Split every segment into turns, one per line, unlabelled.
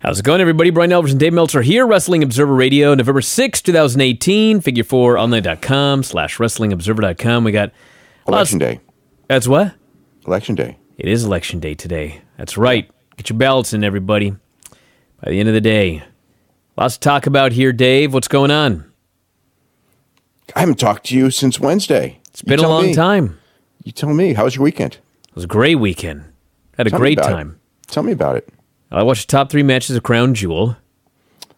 How's it going, everybody? Bryan, Alvarez, and Dave Meltzer here. Wrestling Observer Radio, November 6, 2018. Figure4online.com/wrestlingobserver.com. We got
Election Day.
That's what?
Election Day.
It is Election Day today. That's right. Get your ballots in, everybody. By the end of the day. Lots to talk about here, Dave. What's going on?
I haven't talked to you since Wednesday.
It's been a long time.
You tell me. How was your weekend?
It was a great weekend. Had a great time.
Tell me about it.
I watched the top 3 matches of Crown Jewel.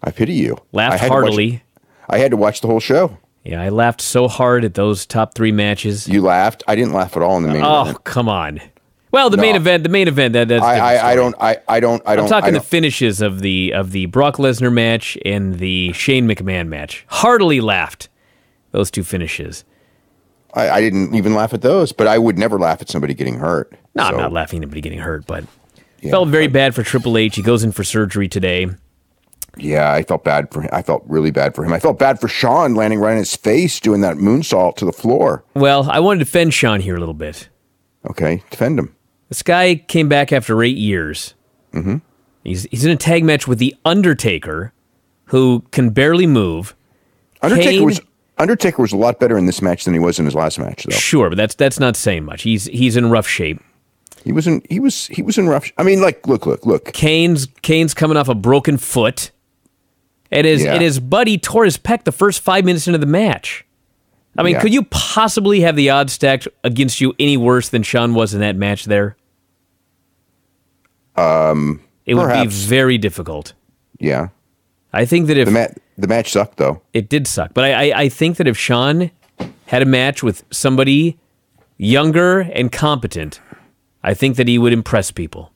I pity you.
Laughed heartily.
I had to watch the whole show.
Yeah, I laughed so hard at those top 3 matches.
You laughed? I didn't laugh at all in the main event.
Oh, come on. Well, the main event. That's
I don't.
I'm talking the finishes of the Brock Lesnar match and the Shane McMahon match. Heartily laughed. Those 2 finishes.
I didn't even laugh at those, but I would never laugh at somebody getting hurt.
No, I'm not laughing at anybody getting hurt, but felt very bad for Triple H. He goes in for surgery today.
Yeah, I felt bad for him. I felt really bad for him. I felt bad for Shawn landing right in his face doing that moonsault to the floor.
Well, I want to defend Shawn here a little bit.
Okay, defend him. This
guy came back after 8 years.
Mm-hmm.
He's in a tag match with The Undertaker, who can barely move.
Undertaker was a lot better in this match than he was in his last match, though.
Sure, but that's not saying much. He's in rough shape.
He was in rough. I mean, like, look.
Kane's coming off a broken foot, and his buddy tore his pec the first 5 minutes into the match. I mean, could you possibly have the odds stacked against you any worse than Shawn was in that match there? It would be very difficult.
Yeah,
I think that if
the match sucked, though,
it did suck. But I think that if Shawn had a match with somebody younger and competent, I think that he would impress people.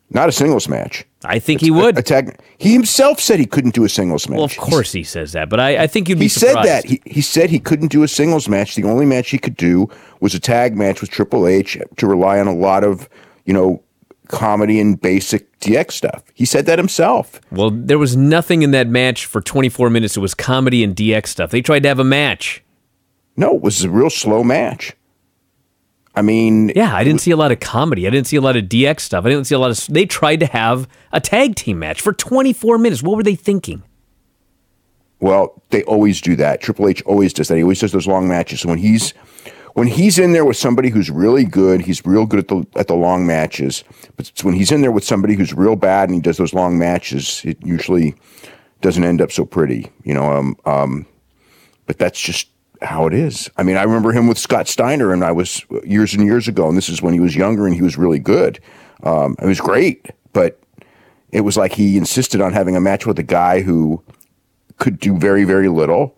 Not a singles match.
I think he would.
He himself said he couldn't do a singles match.
Well, of course he says that, but I think you'd be surprised.
He said that. He said he couldn't do a singles match. The only match he could do was a tag match with Triple H to rely on a lot of, comedy and basic DX stuff. He said that himself.
Well, there was nothing in that match for 24 minutes. It was comedy and DX stuff. They tried to have a match.
No, it was a real slow match. I mean...
Yeah, I didn't see a lot of comedy. I didn't see a lot of DX stuff. I didn't see a lot of... They tried to have a tag team match for 24 minutes. What were they thinking?
Well, they always do that. Triple H always does that. He always does those long matches. So when he's in there with somebody who's really good, he's real good at the long matches. But when he's in there with somebody who's real bad and he does those long matches, it usually doesn't end up so pretty, But that's just how it is. I mean, I remember him with Scott Steiner, and I was years and years ago, and this is when he was younger and he was really good. It was great, but it was like he insisted on having a match with a guy who could do very, very little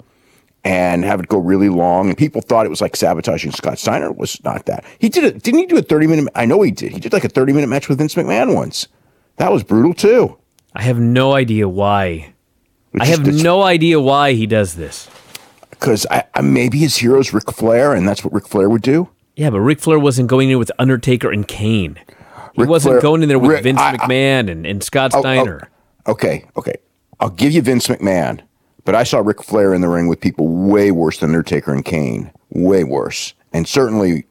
and have it go really long. And people thought it was like sabotaging Scott Steiner. It was not that. Didn't he do a 30-minute? I know he did. He did like a 30-minute match with Vince McMahon once. That was brutal too.
I have no idea why. No idea why he does this.
Because maybe his hero's Ric Flair, and that's what Ric Flair would do.
Yeah, but Ric Flair wasn't going in with Undertaker and Kane. He wasn't going in there with Vince McMahon and Scott Steiner.
Okay. I'll give you Vince McMahon, but I saw Ric Flair in the ring with people way worse than Undertaker and Kane. Way worse. And certainly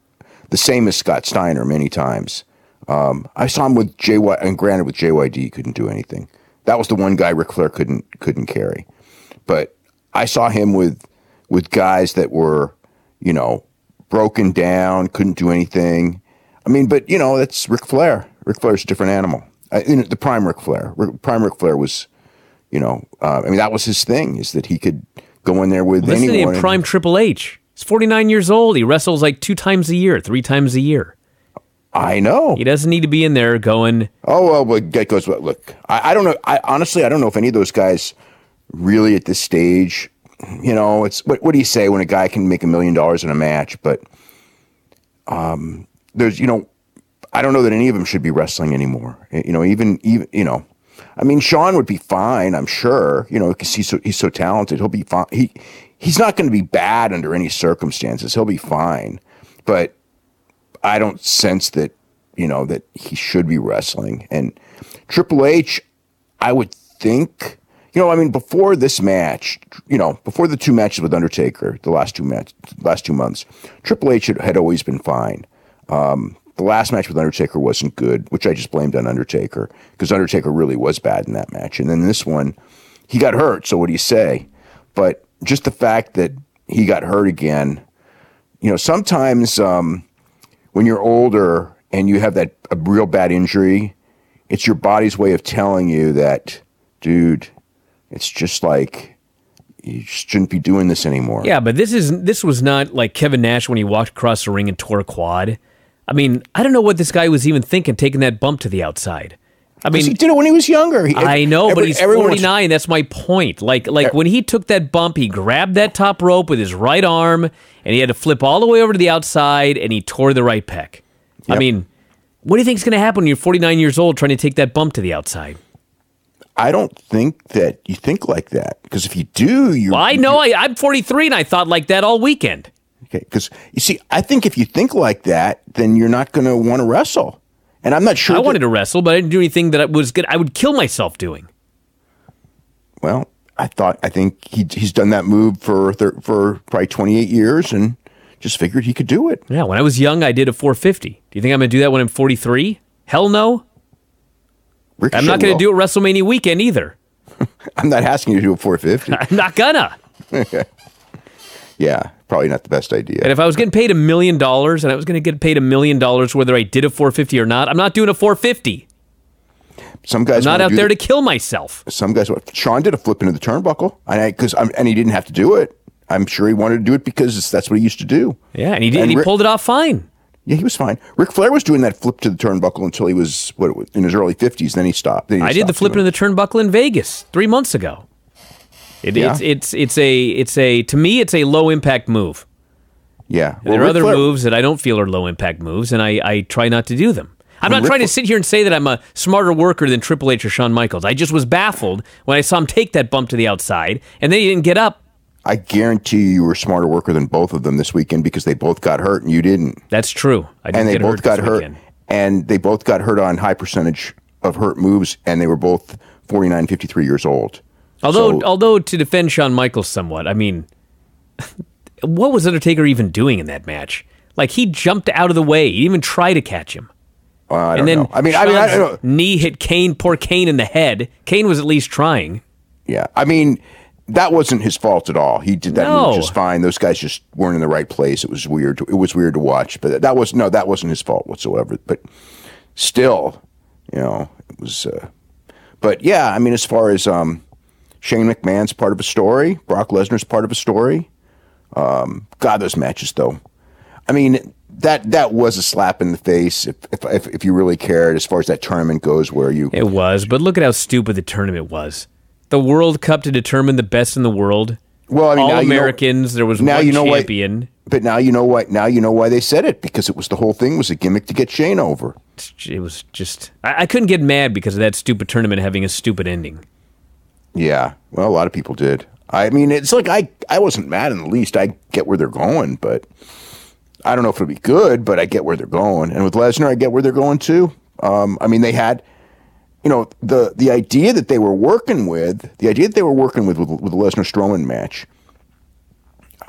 the same as Scott Steiner many times. I saw him with JY, and granted with JYD, he couldn't do anything. That was the one guy Ric Flair couldn't carry. But I saw him with guys that were, broken down, couldn't do anything. I mean, but, that's Ric Flair. Ric Flair's a different animal. The prime Ric Flair. Prime Ric Flair was, that was his thing, is that he could go in there with anyone.
Listen to prime Triple H. He's 49 years old. He wrestles like 2 times a year, 3 times a year.
I know.
He doesn't need to be in there going...
Oh, well, that goes... Look, I don't know. Honestly, I don't know if any of those guys really at this stage... it's what do you say when a guy can make $1 million in a match? But there's, I don't know that any of them should be wrestling anymore. Even I mean, Shawn would be fine, I'm sure. Because he's so talented, he'll be fine. He's not going to be bad under any circumstances. He'll be fine. But I don't sense that that he should be wrestling. And Triple H, I would think. Before this match, before the 2 matches with Undertaker, the last 2 months, Triple H had always been fine. The last match with Undertaker wasn't good, which I just blamed on Undertaker because Undertaker really was bad in that match. And then this one, he got hurt. So what do you say? But just the fact that he got hurt again, sometimes when you're older and you have a real bad injury, it's your body's way of telling you that, dude, it's just like you shouldn't be doing this anymore.
Yeah, but this was not like Kevin Nash when he walked across the ring and tore a quad. I mean, I don't know what this guy was even thinking, taking that bump to the outside. I mean,
he did it when he was younger.
I know, but he's 49. That's my point. Like when he took that bump, he grabbed that top rope with his right arm, and he had to flip all the way over to the outside, and he tore the right pec. Yep. I mean, what do you think is going to happen when you're 49 years old trying to take that bump to the outside?
I don't think that you think like that, because if you do,
I'm 43, and I thought like that all weekend.
Okay, because you see, I think if you think like that, then you're not going to want to wrestle. And I'm not sure.
I wanted to wrestle, but I didn't do anything that I would kill myself doing.
Well, I think he's done that move for probably 28 years and just figured he could do it.
Yeah, when I was young, I did a 450. Do you think I'm going to do that when I'm 43? Hell no. I'm not going to do it WrestleMania weekend either.
I'm not asking you to do a 450.
I'm not gonna.
Yeah, probably not the best idea.
And if I was getting paid $1 million and I was going to get paid $1 million whether I did a 450 or not, I'm not doing a 450.
Some guys
I'm not out there to kill myself.
Some guys. Sean did a flip into the turnbuckle, and he didn't have to do it. I'm sure he wanted to do it because that's what he used to do.
Yeah, and he did. And he pulled it off fine.
Yeah, he was fine. Ric Flair was doing that flip to the turnbuckle until he was in his early 50s. Then he stopped.
I did the flip into the turnbuckle in Vegas 3 months ago. It's to me it's a low impact move.
Yeah,
there are other moves that I don't feel are low impact moves, and I try not to do them. I'm not trying to sit here and say that I'm a smarter worker than Triple H or Shawn Michaels. I just was baffled when I saw him take that bump to the outside, and then he didn't get up.
I guarantee you were a smarter worker than both of them this weekend because they both got hurt and you didn't.
That's true.
They both got hurt, and they both got hurt on high percentage of hurt moves, and they were both 49, 53 years old.
Although to defend Shawn Michaels somewhat, I mean, what was Undertaker even doing in that match? Like, he jumped out of the way. He didn't even try to catch him.
I don't know. I don't know.
Knee hit poor Kane in the head. Kane was at least trying.
Yeah, I mean, that wasn't his fault at all. He did that move just fine. Those guys just weren't in the right place. It was weird. It was weird to watch, but that wasn't his fault whatsoever. But still, it was. But yeah, I mean, as far as Shane McMahon's part of a story, Brock Lesnar's part of a story. God, those matches though. I mean, that was a slap in the face if you really cared as far as that tournament goes. It
was, but look at how stupid the tournament was. The World Cup to determine the best in the world.
Well, I mean,
all Americans. There was one champion.
But now you know what? Now you know why they said it, because the whole thing was a gimmick to get Shane over.
It was just I couldn't get mad because of that stupid tournament having a stupid ending.
Yeah, well, a lot of people did. I mean, it's like I wasn't mad in the least. I get where they're going, but I don't know if it'll be good, but I get where they're going. And with Lesnar, I get where they're going too. I mean, they had, the idea that they were working with, with the Lesnar-Strowman match.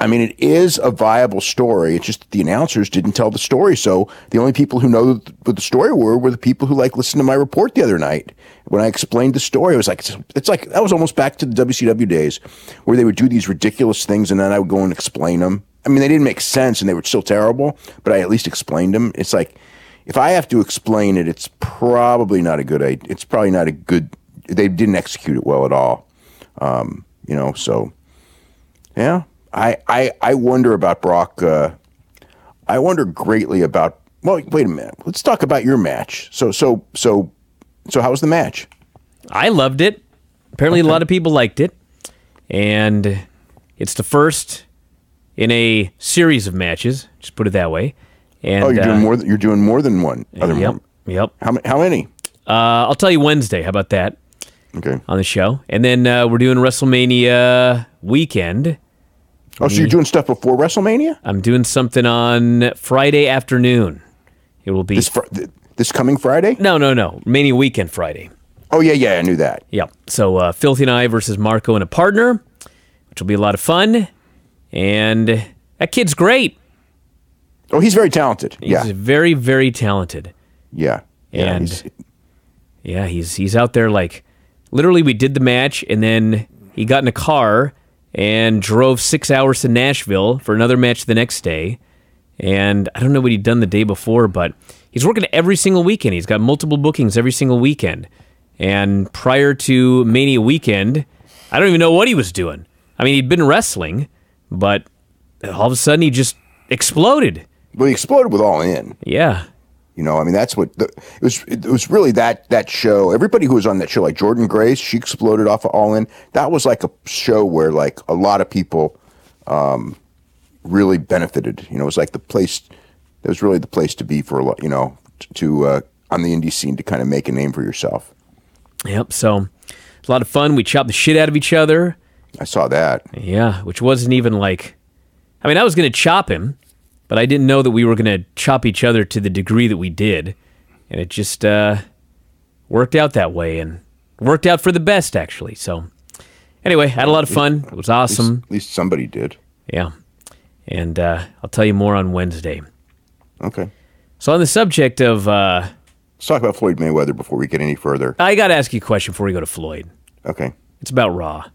I mean, it is a viable story. It's just that the announcers didn't tell the story. So the only people who know what the story were the people who listened to my report the other night. When I explained the story, it was like, it's like, that was almost back to the WCW days where they would do these ridiculous things and then I would go and explain them. I mean, they didn't make sense and they were still terrible, but I at least explained them. It's like, if I have to explain it, it's probably not a good idea. It's probably not a good, they didn't execute it well at all. So yeah. I wonder about Brock. I wonder greatly about. Well, wait a minute. Let's talk about your match. So how was the match?
I loved it. Apparently, a lot of people liked it, and it's the first in a series of matches. Just put it that way. And
you're doing more. You're doing more than one.
Yep.
How many?
I'll tell you Wednesday. How about that?
Okay.
On the show, and then we're doing WrestleMania weekend.
Oh, so you're doing stuff before WrestleMania?
I'm doing something on Friday afternoon. It will be
this coming Friday?
No. Mania weekend Friday.
Oh, yeah, I knew that.
Yep. So Filthy and I versus Marko and a partner, which will be a lot of fun. And that kid's great.
Oh, he's very talented.
He's very, very talented.
Yeah.
And he's out there like, literally we did the match and then he got in a car and drove 6 hours to Nashville for another match the next day. And I don't know what he'd done the day before, but he's working every single weekend. He's got multiple bookings every single weekend. And prior to Mania weekend, I don't even know what he was doing. I mean, he'd been wrestling, but all of a sudden he just exploded.
Well, he exploded with All In.
Yeah.
You know, I mean, that's what it was really that show. Everybody who was on that show, like Jordan Grace, she exploded off of All In. That was like a show where like a lot of people really benefited. You know, it was like the place. It was really the place to be for a lot. You know, to on the indie scene to kind of make a name for yourself.
Yep. So it's a lot of fun. We chopped the shit out of each other.
I saw that.
Yeah, which wasn't even like. I mean, I was going to chop him. But I didn't know that we were going to chop each other to the degree that we did. And it just worked out that way. And worked out for the best, actually. So, anyway, had a lot of fun. It was awesome.
At least somebody did.
Yeah. And I'll tell you more on Wednesday.
Okay.
So, on the subject of...
let's talk about Floyd Mayweather before we get any further.
I got to ask you a question before we go to Floyd.
Okay.
It's about Raw.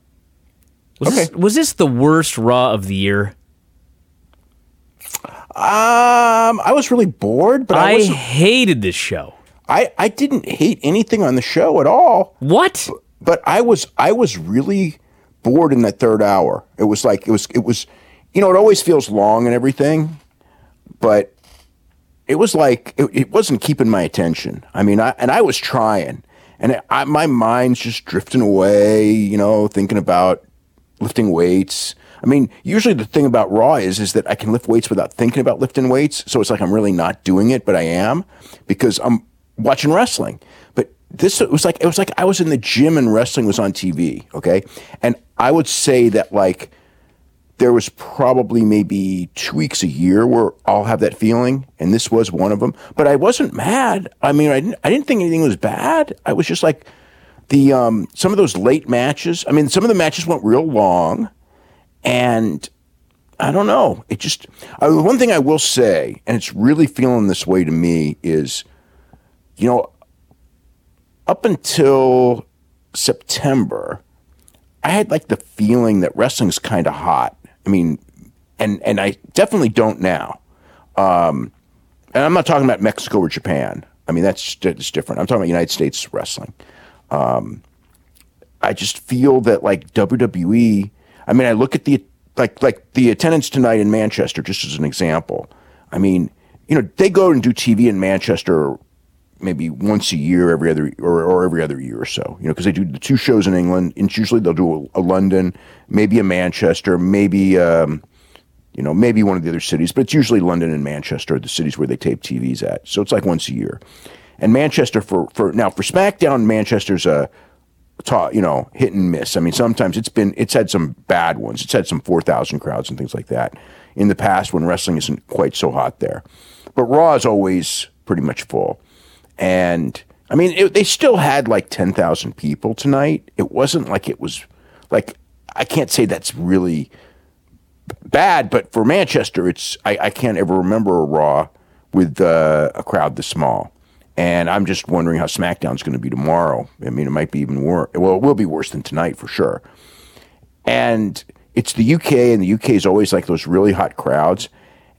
Was this the worst Raw of the year?
I was really bored, but
I hated this show.
I didn't hate anything on the show at all.
What?
But I was really bored in that third hour. It was like it was you know, it always feels long and everything, but it was like it wasn't keeping my attention. I mean, I was trying, and my mind's just drifting away, you know, thinking about lifting weights. I mean, usually the thing about Raw is that I can lift weights without thinking about lifting weights. So it's like I'm really not doing it, but I am because I'm watching wrestling. But it was like I was in the gym and wrestling was on TV, okay? And I would say that like there was probably maybe 2 weeks a year where I'll have that feeling, and this was one of them. But I wasn't mad. I mean, I didn't think anything was bad. I was just like the some of those late matches. I mean, some of the matches went real long. And I don't know. It just one thing I will say, and it's really feeling this way to me, is, you know, up until September, I had like the feeling that wrestling's kind of hot. I mean, and I definitely don't now. And I'm not talking about Mexico or Japan. I mean, that's different. I'm talking about United States wrestling. I just feel that like WWE. I mean, I look at the attendance tonight in Manchester, just as an example. I mean, you know, they go and do TV in Manchester maybe once a year, every other year or so. You know, because they do the 2 shows in England, and usually they'll do a London, maybe a Manchester, maybe you know, maybe one of the other cities, but it's usually London and Manchester are the cities where they tape TVs at. So it's like once a year. And Manchester for SmackDown, Manchester's you know, hit and miss. I mean, sometimes it's had some bad ones. It's had some 4,000 crowds and things like that in the past when wrestling isn't quite so hot there. But Raw is always pretty much full. And I mean, they still had like 10,000 people tonight. It wasn't like it was like, I can't say that's really bad, but for Manchester, I can't ever remember a Raw with a crowd this small. And I'm just wondering how SmackDown's going to be tomorrow. I mean, it might be even worse. Well, it will be worse than tonight for sure. And it's the UK, and the UK is always like those really hot crowds.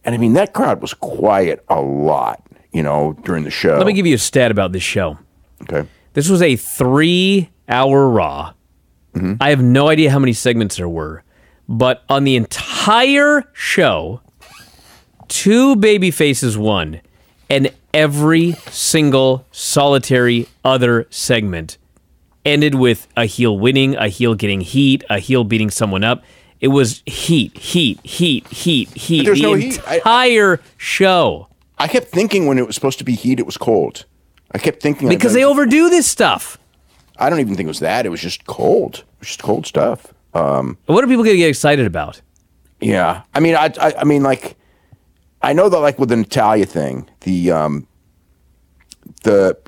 And I mean, that crowd was quiet a lot, you know, during the show.
Let me give you a stat about this show.
Okay.
This was a 3-hour Raw. Mm-hmm. I have no idea how many segments there were. But on the entire show, 2 baby faces won. And every single solitary other segment ended with a heel winning, a heel getting heat, a heel beating someone up. It was heat.
There's no heat.
Entire show.
I kept thinking when it was supposed to be heat, it was cold. I kept thinking
because they overdo this stuff.
I don't even think it was that. It was just cold. It was just cold stuff.
What are people going to get excited about?
Yeah, I mean, I mean, like, I know that, like, with the Natalia thing,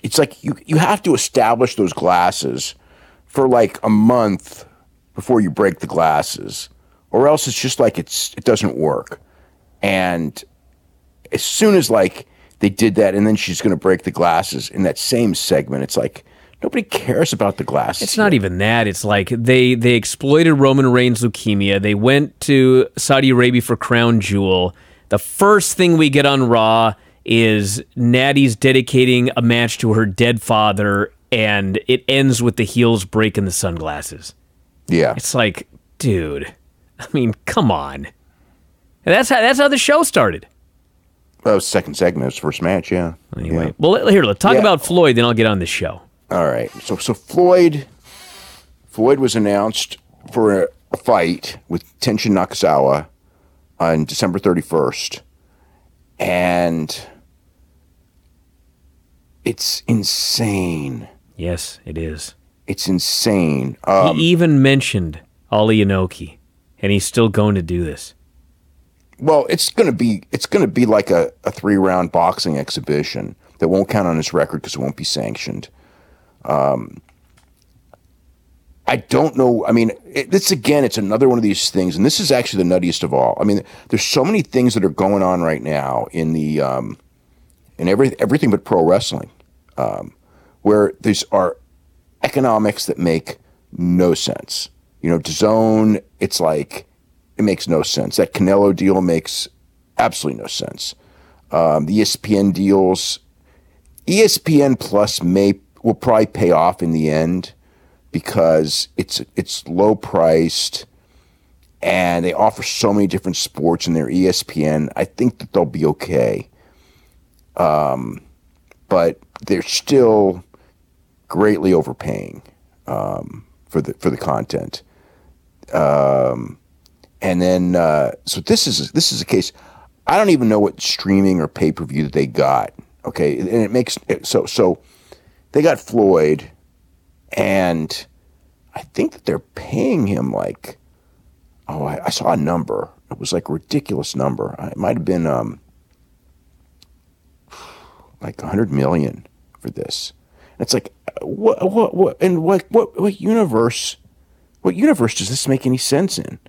it's like you have to establish those glasses for like a month before you break the glasses, or else it's just like it doesn't work. And as soon as like they did that, and then she's going to break the glasses in that same segment, it's like nobody cares about the glasses.
It's not even that. It's like they exploited Roman Reigns' leukemia. They went to Saudi Arabia for Crown Jewel. The first thing we get on Raw is Natty's dedicating a match to her dead father, and it ends with the heels breaking the sunglasses.
Yeah.
It's like, dude, I mean, come on. And that's how the show started.
That was second segment. It was first match, yeah.
Anyway, well, here, let's talk about Floyd, then I'll get on this show.
All right. So Floyd was announced for a fight with Tenshin Nakazawa on December 31st. And it's insane.
Yes, it is.
It's insane.
He even mentioned Ali Inoki, and he's still going to do this.
Well, it's going to be like a 3-round boxing exhibition that won't count on his record because it won't be sanctioned. I don't know. I mean, it's another one of these things, and this is actually the nuttiest of all. I mean, there's so many things that are going on right now in the in everything but pro wrestling, where these are economics that make no sense. You know, DAZN, it's like it makes no sense. That Canelo deal makes absolutely no sense. The ESPN deals, ESPN Plus will probably pay off in the end because it's low priced and they offer so many different sports in their ESPN. I think that they'll be okay. But they're still greatly overpaying for the content. And then so this is a case. I don't even know what streaming or pay-per-view that they got. Okay, and it makes so they got Floyd, and I think that they're paying him like, I saw a number. It was like a ridiculous number. It might have been like $100 million for this. And it's like what universe? What universe does this make any sense in?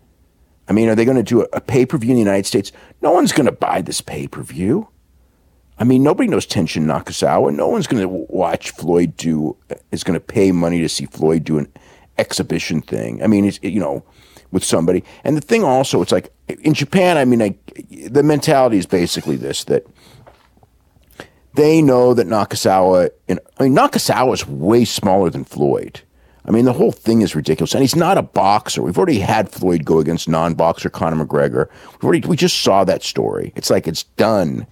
I mean, are they going to do a pay-per-view in the United States? No one's going to buy this pay-per-view. I mean, nobody knows Tenshin Nakazawa. No one's going to watch Floyd is going to pay money to see Floyd do an exhibition thing. I mean, it's, with somebody. And the thing also, it's like, in Japan, I mean, the mentality is basically this, that they know that Nakazawa is way smaller than Floyd. I mean, the whole thing is ridiculous. And he's not a boxer. We've already had Floyd go against non-boxer Conor McGregor. We just saw that story. It's like it's done.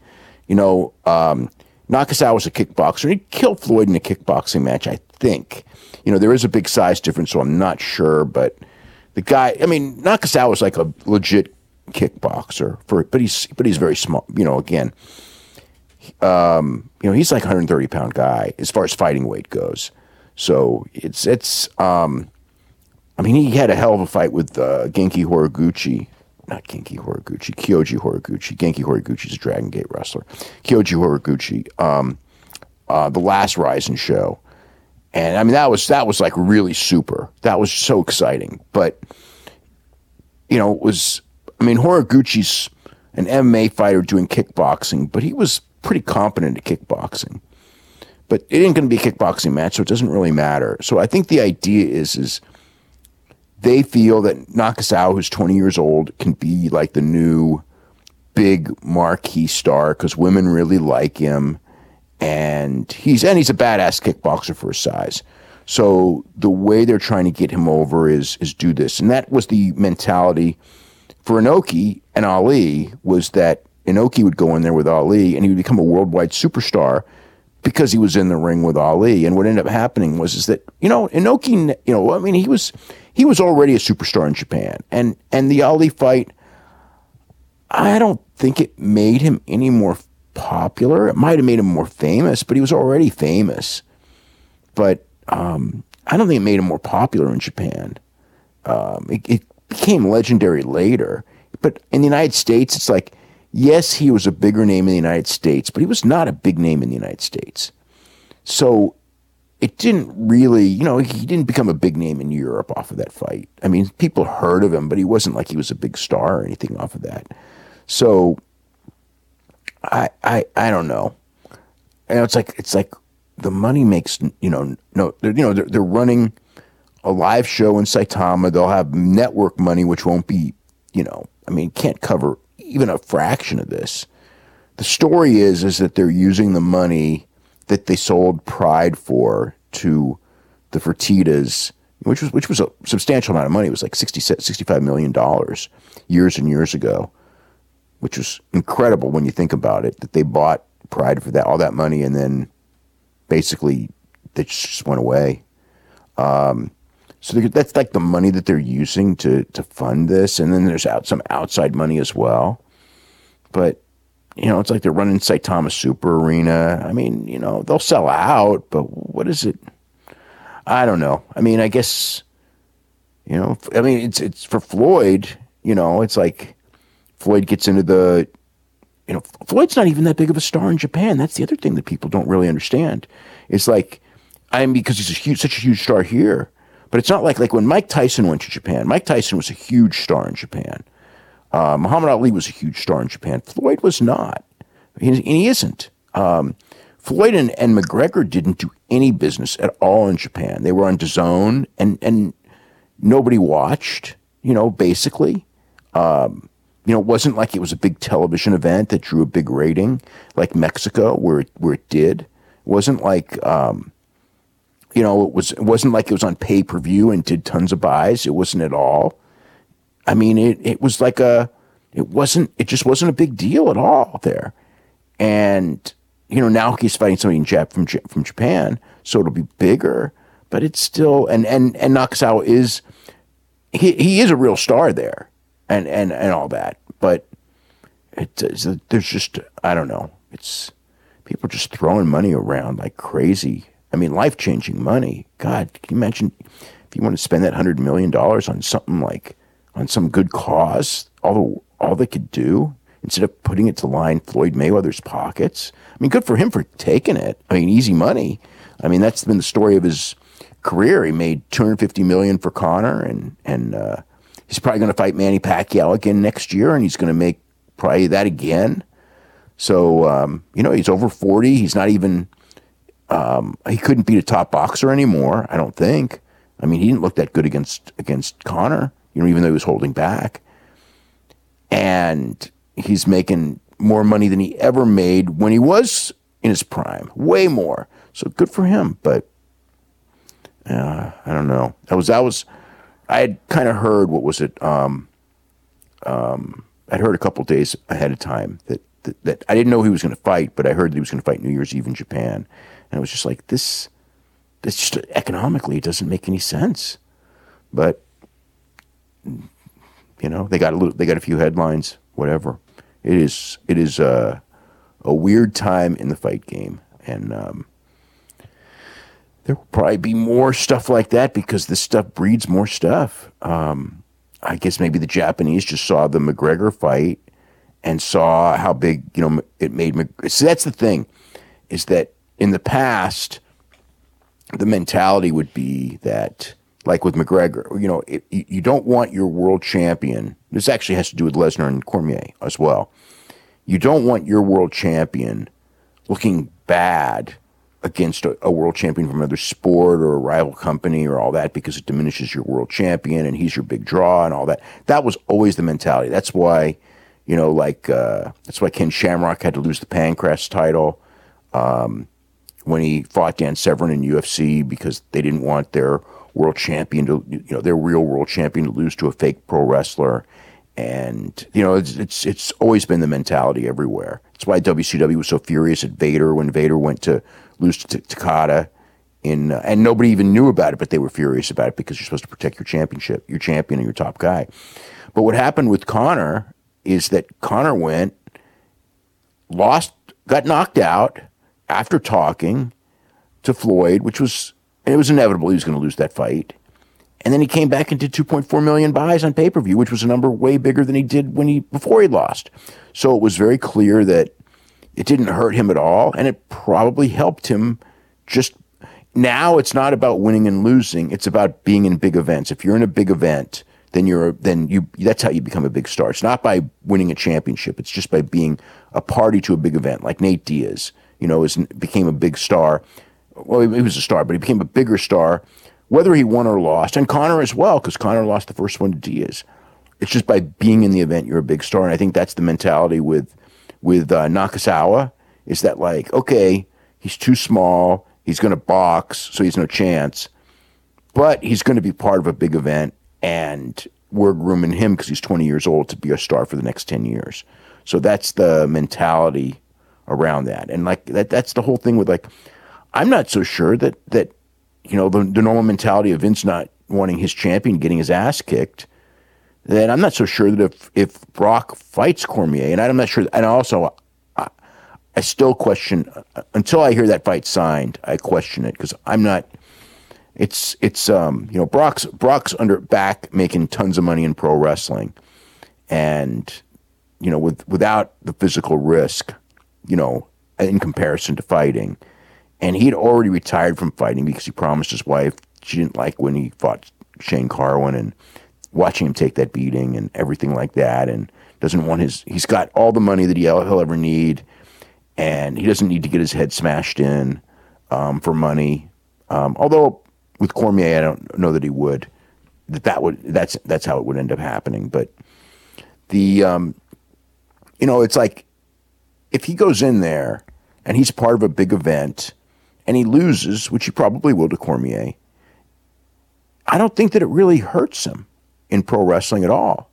Nakazawa's a kickboxer. He'd kill Floyd in a kickboxing match, I think. There is a big size difference, so I'm not sure. But the guy, I mean, Nakazawa's like a legit kickboxer, but he's very small. Again, he's like a 130-pound guy as far as fighting weight goes. So it's I mean, he had a hell of a fight with Kyoji Horiguchi. Genki Horiguchi's a Dragon Gate wrestler. Kyoji Horiguchi, the last RIZIN show. And I mean, that was like really super. That was so exciting. But, Horiguchi's an MMA fighter doing kickboxing, but he was pretty competent at kickboxing. But it ain't going to be a kickboxing match, so it doesn't really matter. So I think the idea is they feel that Nakazawa, who's 20 years old, can be like the new big marquee star because women really like him, and he's a badass kickboxer for his size. So the way they're trying to get him over is do this, and that was the mentality for Inoki and Ali. Was that Inoki would go in there with Ali and he would become a worldwide superstar because he was in the ring with Ali. And what ended up happening was that Inoki, he was already a superstar in Japan, and the Ali fight, I don't think it made him any more popular. It might have made him more famous, but he was already famous. But I don't think it made him more popular in Japan. It became legendary later. But in the United States, it's like, yes, he was a bigger name in the United States, but he was not a big name in the United States. So it didn't really, he didn't become a big name in Europe off of that fight. I mean, people heard of him, but he wasn't like he was a big star or anything off of that. So I don't know. It's like the money makes, they're running a live show in Saitama. They'll have network money, which won't be, can't cover even a fraction of this. The story is that they're using the money that they sold Pride for to the Fertittas, which was a substantial amount of money. It was like $65 million years and years ago, which was incredible when you think about it, that they bought Pride for all that money, and then basically they just went away. So that's like the money that they're using to fund this, and then there's some outside money as well. But it's like they're running Saitama Super Arena. I mean, they'll sell out, but what is it? I don't know. I mean, I guess, it's for Floyd, it's like Floyd gets into the, Floyd's not even that big of a star in Japan. That's the other thing that people don't really understand. It's like, because he's such a huge star here, but it's not like when Mike Tyson went to Japan. Mike Tyson was a huge star in Japan. Muhammad Ali was a huge star in Japan. Floyd was not. And he isn't. Floyd and McGregor didn't do any business at all in Japan. They were on DAZN, and nobody watched, basically. It wasn't like it was a big television event that drew a big rating like Mexico, where it did. It wasn't like, it wasn't like it was on pay-per-view and did tons of buys. It wasn't at all. I mean, it was like it just wasn't a big deal at all there. And, now he's fighting somebody from Japan, so it'll be bigger, but it's still, and Nakazawa is, he is a real star there and all that. But there's just, I don't know. It's people just throwing money around like crazy. I mean, life-changing money. God, can you imagine if you want to spend that $100 million on something like, on some good cause, all they could do, instead of putting it to line Floyd Mayweather's pockets. I mean, good for him for taking it. I mean, easy money. I mean, that's been the story of his career. He made $250 million for Conor, and he's probably going to fight Manny Pacquiao again next year, and he's going to make probably that again. So, he's over 40. He's not even, he couldn't beat a top boxer anymore, I don't think. I mean, he didn't look that good against Conor, even though he was holding back. And he's making more money than he ever made when he was in his prime, way more. So good for him. But I don't know. I had kind of heard, what was it? I'd heard a couple days ahead of time that I didn't know he was going to fight, but I heard that he was going to fight New Year's Eve in Japan. And it was just like, this just economically, it doesn't make any sense. But they got a few headlines, whatever. It is a weird time in the fight game, and there will probably be more stuff like that because this stuff breeds more stuff. I guess maybe the Japanese just saw the McGregor fight and saw how big it made. So that's the thing, is that in the past, the mentality would be that, like with McGregor, you don't want your world champion. This actually has to do with Lesnar and Cormier as well. You don't want your world champion looking bad against a world champion from another sport or a rival company or all that, because it diminishes your world champion and he's your big draw and all that. That was always the mentality. That's why, that's why Ken Shamrock had to lose the Pancrase title when he fought Dan Severn in UFC, because they didn't want their world champion to, their real world champion to lose to a fake pro wrestler. And, it's always been the mentality everywhere. That's why WCW was so furious at Vader when Vader went to lose to Takada and nobody even knew about it, but they were furious about it because you're supposed to protect your champion and your top guy. But what happened with Conor is that Conor got knocked out after talking to Floyd, it was inevitable he was going to lose that fight. And then he came back and did 2.4 million buys on pay-per-view, which was a number way bigger than he did before he lost. So it was very clear that it didn't hurt him at all, and it probably helped him. Just now, it's not about winning and losing. It's about being in big events. If you're in a big event, that's how you become a big star. It's not by winning a championship. It's just by being a party to a big event, like Nate Diaz, became a big star. Well, he was a star, but he became a bigger star, whether he won or lost. And Conor as well, because Conor lost the first one to Diaz. It's just by being in the event, you're a big star. And I think that's the mentality with Nakazawa, is that like, okay, he's too small, he's going to box, so he's no chance. But he's going to be part of a big event, and we're grooming him because he's 20 years old to be a star for the next 10 years. So that's the mentality around that. And like that's the whole thing with like, I'm not so sure that the normal mentality of Vince not wanting his champion getting his ass kicked, that I'm not so sure that if Brock fights Cormier, and I'm not sure, and also I still question, until I hear that fight signed, I question it, because I'm not. It's Brock's under back making tons of money in pro wrestling, and without the physical risk, in comparison to fighting, and he'd already retired from fighting because he promised his wife she didn't like when he fought Shane Carwin, and watching him take that beating and everything like that, and doesn't want he's got all the money that he'll ever need, and he doesn't need to get his head smashed in for money, although. With Cormier, I don't know that he would. That's how it would end up happening. But it's like if he goes in there and he's part of a big event and he loses, which he probably will to Cormier, I don't think that it really hurts him in pro wrestling at all.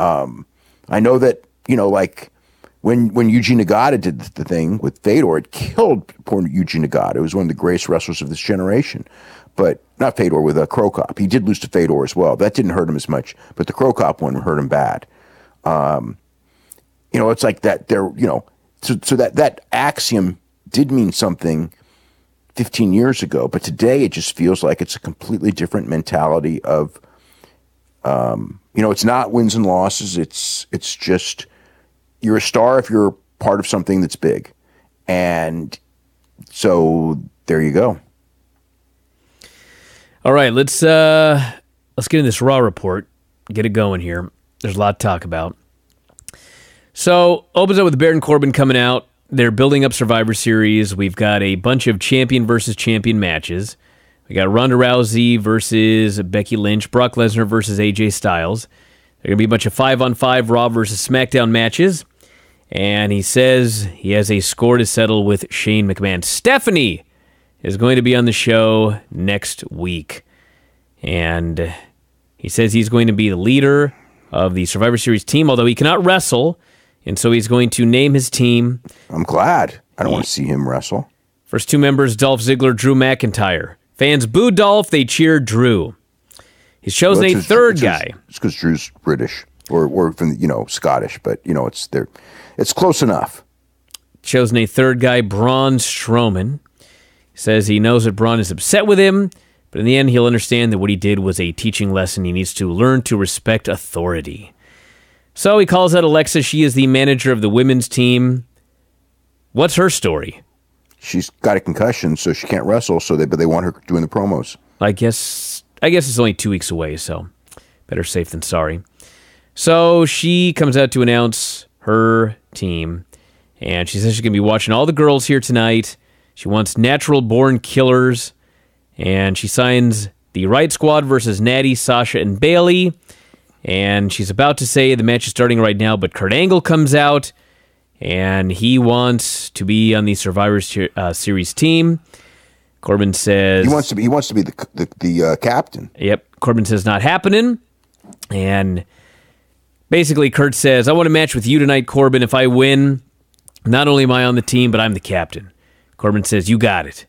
I know that like when Yuji Nagata did the thing with Fedor, it killed poor Yuji Nagata. It was one of the greatest wrestlers of this generation. But not Fedor, with Crow Cop. He did lose to Fedor as well. That didn't hurt him as much, but the Crow Cop one hurt him bad. It's like that. So that axiom did mean something 15 years ago, but today it just feels like it's a completely different mentality of, it's not wins and losses. It's just you're a star if you're part of something that's big, and so there you go.
All right, let's get in this Raw report. Get it going here. There's a lot to talk about. So, opens up with Baron Corbin coming out. They're building up Survivor Series. We've got a bunch of champion versus champion matches. We got Ronda Rousey versus Becky Lynch, Brock Lesnar versus AJ Styles. There are going to be a bunch of 5-on-5 Raw versus SmackDown matches. And he says he has a score to settle with Shane McMahon. Stephanie is going to be on the show next week. And he says he's going to be the leader of the Survivor Series team, although he cannot wrestle, and so he's going to name his team.
I'm glad. I don't want to see him wrestle.
First two members, Dolph Ziggler, Drew McIntyre. Fans boo Dolph, they cheer Drew. He's chosen a third guy.
It's because Drew's British or from Scottish, but it's close enough.
Chosen a third guy, Braun Strowman. Says he knows that Braun is upset with him, but in the end, he'll understand that what he did was a teaching lesson. He needs to learn to respect authority. So he calls out Alexa. She is the manager of the women's team. What's her story?
She's got a concussion, so she can't wrestle. But they want her doing the promos.
I guess it's only 2 weeks away, so better safe than sorry. So she comes out to announce her team, and she says she's going to be watching all the girls here tonight. She wants natural-born killers, and she signs the Right Squad versus Natty, Sasha, and Bayley. And she's about to say the match is starting right now, but Kurt Angle comes out, and he wants to be on the Survivor Series team. Corbin says
he wants to be the captain.
Yep, Corbin says not happening, and basically Kurt says, "I want a match with you tonight, Corbin. If I win, not only am I on the team, but I'm the captain." Corbin says, "You got it."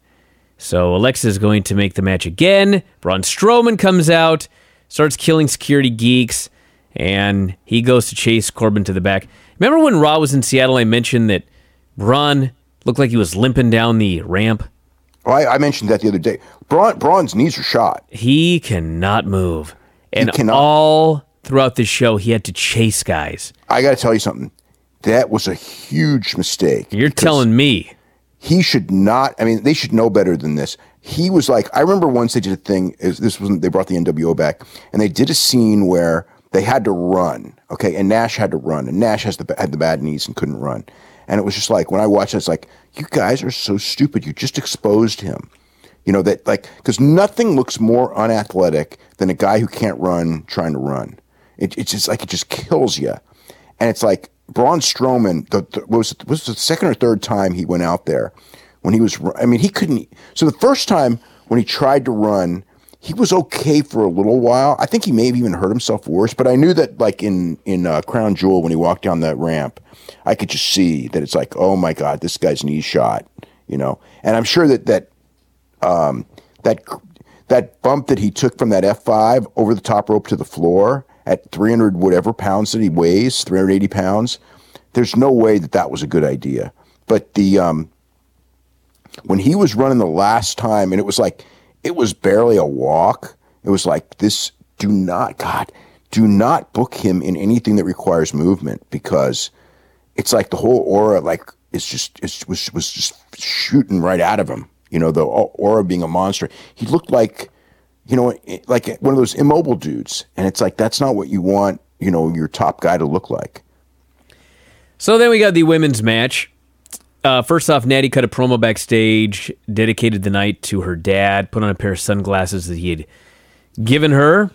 So Alexa is going to make the match again. Braun Strowman comes out, starts killing security geeks, and he goes to chase Corbin to the back. Remember when Raw was in Seattle, I mentioned that Braun looked like he was limping down the ramp?
Oh, I mentioned that the other day. Braun's knees are shot.
He cannot move. And all throughout this show, he had to chase guys.
I got to tell you something. That was a huge mistake.
You're telling me.
He should not. I mean, they should know better than this. he was like, I remember once they did a thing. They brought the NWO back, and they did a scene where they had to run. Okay, and Nash had to run, and Nash had the bad knees and couldn't run. And it was just like, when I watched it, it's like, you guys are so stupid. You just exposed him. That like, because nothing looks more unathletic than a guy who can't run trying to run. It's just like, it just kills you. And it's like Braun Strowman, was the second or third time he went out there when he was, he couldn't. So the first time when he tried to run, he was okay for a little while. I think he maybe even hurt himself worse, but I knew that like in Crown Jewel, when he walked down that ramp, I could just see that it's like, oh my God, this guy's knee shot, And I'm sure that bump that he took from that F5 over the top rope to the floor at 300 whatever pounds that he weighs, 380 pounds, there's no way that was a good idea. But when he was running the last time, and it was like, it was barely a walk. It was like, do not book him in anything that requires movement, because it's like the whole aura, like, was just shooting right out of him. The aura being a monster. He looked like, like one of those immobile dudes. And it's like, that's not what you want, your top guy to look like.
So then we got the women's match. First off, Natty cut a promo backstage, dedicated the night to her dad, put on a pair of sunglasses that he had given her.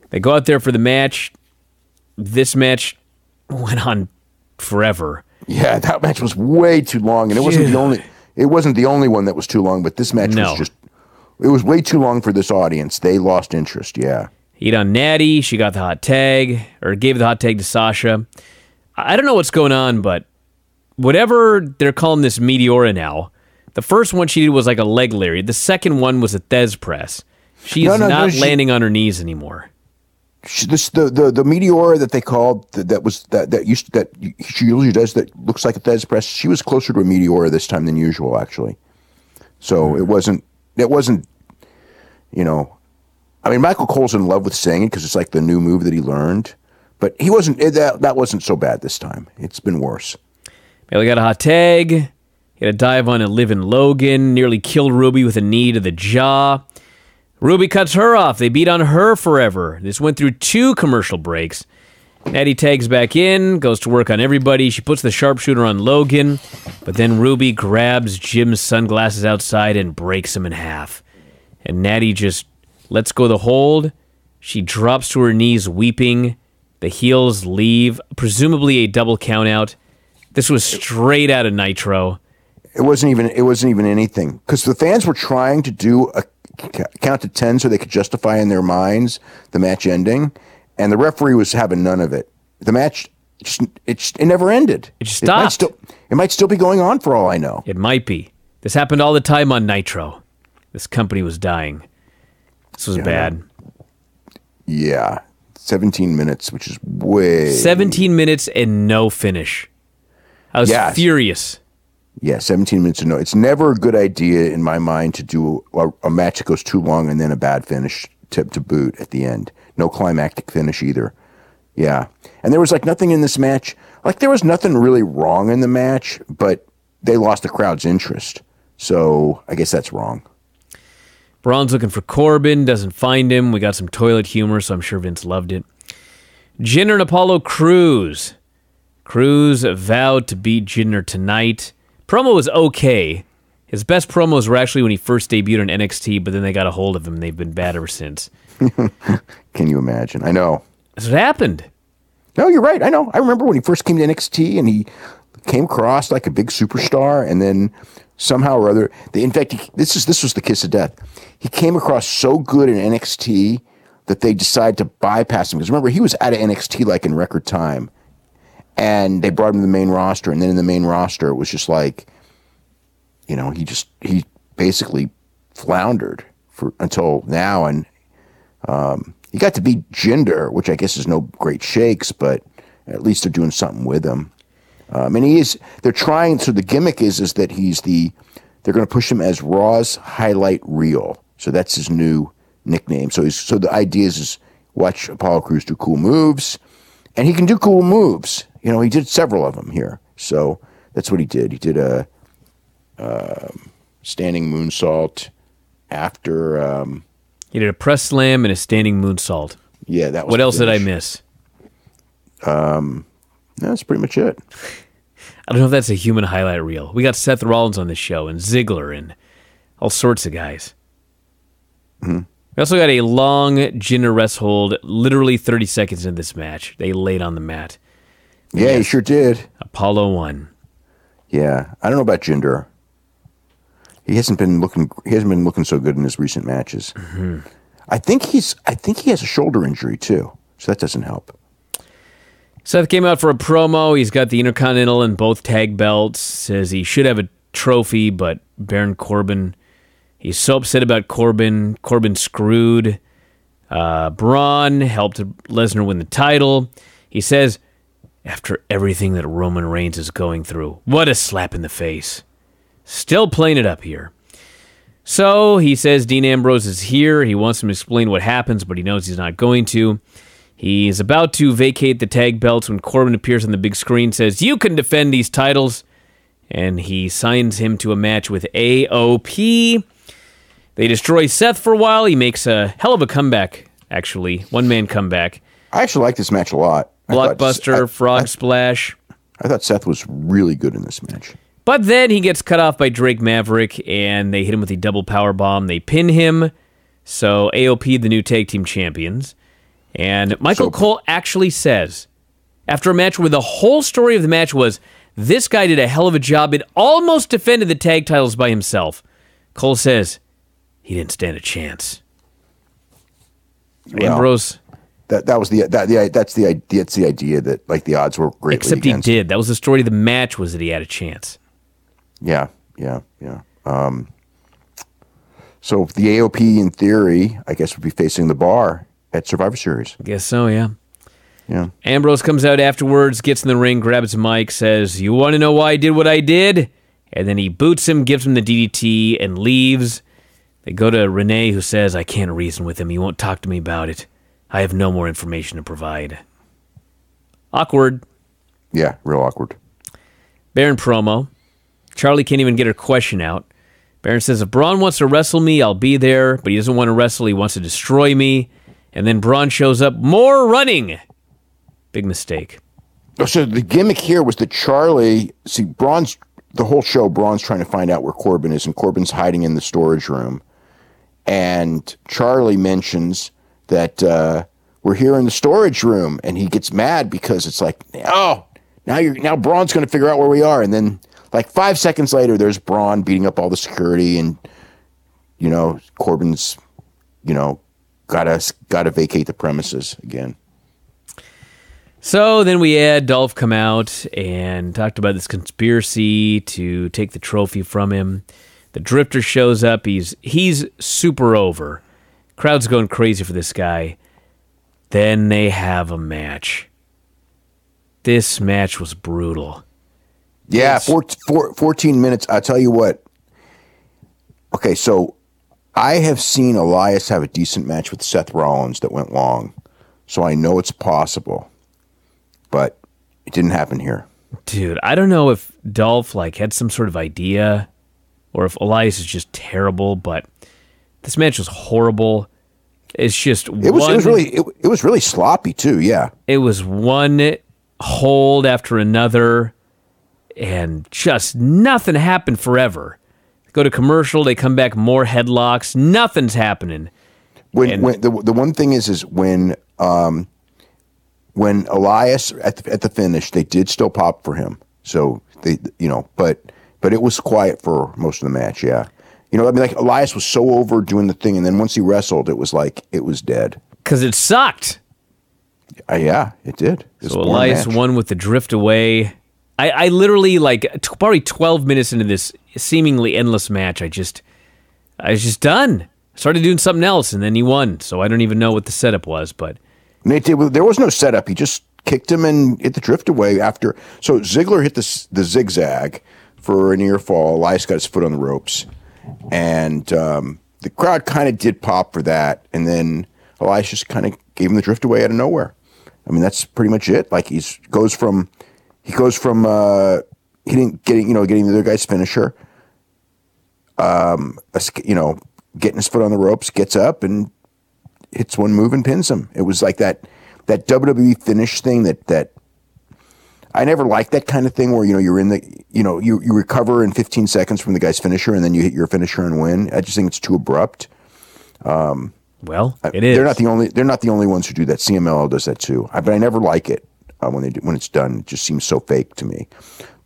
They go out there for the match. This match went on forever.
Yeah, that match was way too long, and it wasn't the only one that was too long, but this match it was way too long for this audience. They lost interest, yeah.
Heat on Natty, she got the hot tag, or gave the hot tag to Sasha. I don't know what's going on, but whatever they're calling this Meteora now, the first one she did was like a leg lariat. The second one was a Thez press. She is not landing on her knees anymore.
The Meteora that they called that she usually does that looks like a Thez press. She was closer to a Meteora this time than usual, actually. So it wasn't. Michael Cole's in love with saying it because it's like the new move that he learned, but he wasn't. That wasn't so bad this time. It's been worse.
Bailey got a hot tag. He had a dive on a Livin' Logan. Nearly killed Ruby with a knee to the jaw. Ruby cuts her off. They beat on her forever. This went through 2 commercial breaks. Natty tags back in, goes to work on everybody. She puts the sharpshooter on Logan, but then Ruby grabs Jim's sunglasses outside and breaks him in half. And Natty just lets go the hold. She drops to her knees weeping. The heels leave, presumably a double countout. This was straight out of Nitro.
It wasn't even anything, because the fans were trying to do a count to 10 so they could justify in their minds the match ending, and the referee was having none of it. The match it never ended.
It just stopped.
It might still be going on for all I know.
It might be. This happened all the time on Nitro. This company was dying. This was bad.
Yeah. 17 minutes, which is way...
17 minutes and no finish. I was furious.
Yeah, 17 minutes and no. It's never a good idea in my mind to do a match that goes too long and then a bad finish to boot at the end. No climactic finish either. Yeah. And there was like nothing in this match. Like there was nothing really wrong in the match, but they lost the crowd's interest. So I guess that's wrong.
Braun's looking for Corbin, doesn't find him. We got some toilet humor, so I'm sure Vince loved it. Jinder and Apollo Crews. Crews vowed to beat Jinder tonight. Promo was okay. His best promos were actually when he first debuted on NXT, but then they got a hold of him, and they've been bad ever since.
Can you imagine? I know.
That's what happened.
No, you're right. I know. I remember when he first came to NXT, and he came across like a big superstar, and then somehow or other, in fact, this was the kiss of death. He came across so good in NXT that they decided to bypass him. Because remember, he was out of NXT like in record time. And they brought him to the main roster. And then in the main roster, it was just like, he basically floundered until now. And he got to beat Jinder, which I guess is no great shakes, but at least they're doing something with him. And they're trying, so the gimmick is that they're going to push him as Raw's highlight reel. So that's his new nickname. So the idea is watch Apollo Crews do cool moves, and he can do cool moves. He did several of them here. So that's what he did. He did a standing moonsault, after.
He did a press slam and a standing moonsault.
Yeah, that was.
What else did I miss?
That's pretty much it.
I don't know if that's a human highlight reel. We got Seth Rollins on the show and Ziggler and all sorts of guys.
Mm-hmm.
We also got a long Jinder rest hold, literally 30 seconds in this match. They laid on the mat.
Yeah, he sure did.
Apollo won.
Yeah, I don't know about Jinder. He hasn't been looking so good in his recent matches.
Mm-hmm.
I think he has a shoulder injury too, so that doesn't help.
Seth came out for a promo. He's got the Intercontinental and both tag belts. Says he should have a trophy, but Baron Corbin, he's so upset about Corbin. Corbin screwed. Braun helped Lesnar win the title. He says, after everything that Roman Reigns is going through, what a slap in the face. Still playing it up here. So he says Dean Ambrose is here. He wants him to explain what happens, but he knows he's not going to. He's about to vacate the tag belts when Corbin appears on the big screen, says, you can defend these titles. And he signs him to a match with AOP. They destroy Seth for a while. He makes a hell of a comeback, actually. One-man comeback.
I actually like this match a lot.
Blockbuster, frog splash.
I thought Seth was really good in this match.
But then he gets cut off by Drake Maverick, and they hit him with a double power bomb. They pin him. So AOP, the new tag team champions. And Michael Cole actually says, after a match where the whole story of the match was, this guy did a hell of a job and almost defended the tag titles by himself. Cole says, he didn't stand a chance.
Well,
Ambrose.
That's the idea that like the odds were greatly
except
against.
He did. That was the story of the match, was that he had a chance.
Yeah. So the AOP, in theory, I guess would be facing the Bar at Survivor Series.
I guess so, yeah.
Yeah.
Ambrose comes out afterwards, gets in the ring, grabs a mic, says, you want to know why I did what I did? And then he boots him, gives him the DDT, and leaves. They go to Renee, who says, I can't reason with him. He won't talk to me about it. I have no more information to provide. Awkward.
Yeah, real awkward.
Baron promo. Charlie can't even get her question out. Baron says, if Braun wants to wrestle me, I'll be there, but he doesn't want to wrestle. He wants to destroy me. And then Braun shows up. More running. Big mistake.
So the gimmick here was that Charlie, see, the whole show, Braun's trying to find out where Corbin is, and Corbin's hiding in the storage room. And Charlie mentions that we're here in the storage room, and he gets mad because it's like, oh, now Braun's going to figure out where we are. And then like 5 seconds later, there's Braun beating up all the security, and Corbin's gotta vacate the premises again.
So then we had Dolph come out and talked about this conspiracy to take the trophy from him. The Drifter shows up. He's super over. Crowd's going crazy for this guy. Then they have a match. This match was brutal.
Yeah, 14 minutes. I'll tell you what. Okay, so I have seen Elias have a decent match with Seth Rollins that went long. So I know it's possible. But it didn't happen here.
Dude, I don't know if Dolph had some sort of idea or if Elias is just terrible, but this match was horrible. It's just
it was really sloppy too, yeah.
It was one hold after another, and just nothing happened forever. They go to commercial, they come back, more headlocks, nothing's happening.
When the one thing is when Elias at the finish, they did still pop for him. So they, but it was quiet for most of the match. Yeah, Elias was so over doing the thing, and then once he wrestled, it was like it was dead
because it sucked.
Yeah, it did.
So Elias won with the drift away. I literally probably 12 minutes into this seemingly endless match, I was just done. Started doing something else, and then he won. So I don't even know what the setup was, but.
There was no setup. He just kicked him and hit the drift away after. So Ziggler hit the zigzag for a near fall. Elias got his foot on the ropes. And the crowd kind of did pop for that. And then Elias just kind of gave him the drift away out of nowhere. I mean, that's pretty much it. Like he goes from getting the other guy's finisher, getting his foot on the ropes, gets up and hits one move and pins him. It was like that WWE finish thing that I never liked that kind of thing where, you're in the, you recover in 15 seconds from the guy's finisher and then you hit your finisher and win. I just think it's too abrupt.
Well, it is.
They're not the only ones who do that. CMLL does that too. But I never like it when it's done. It just seems so fake to me.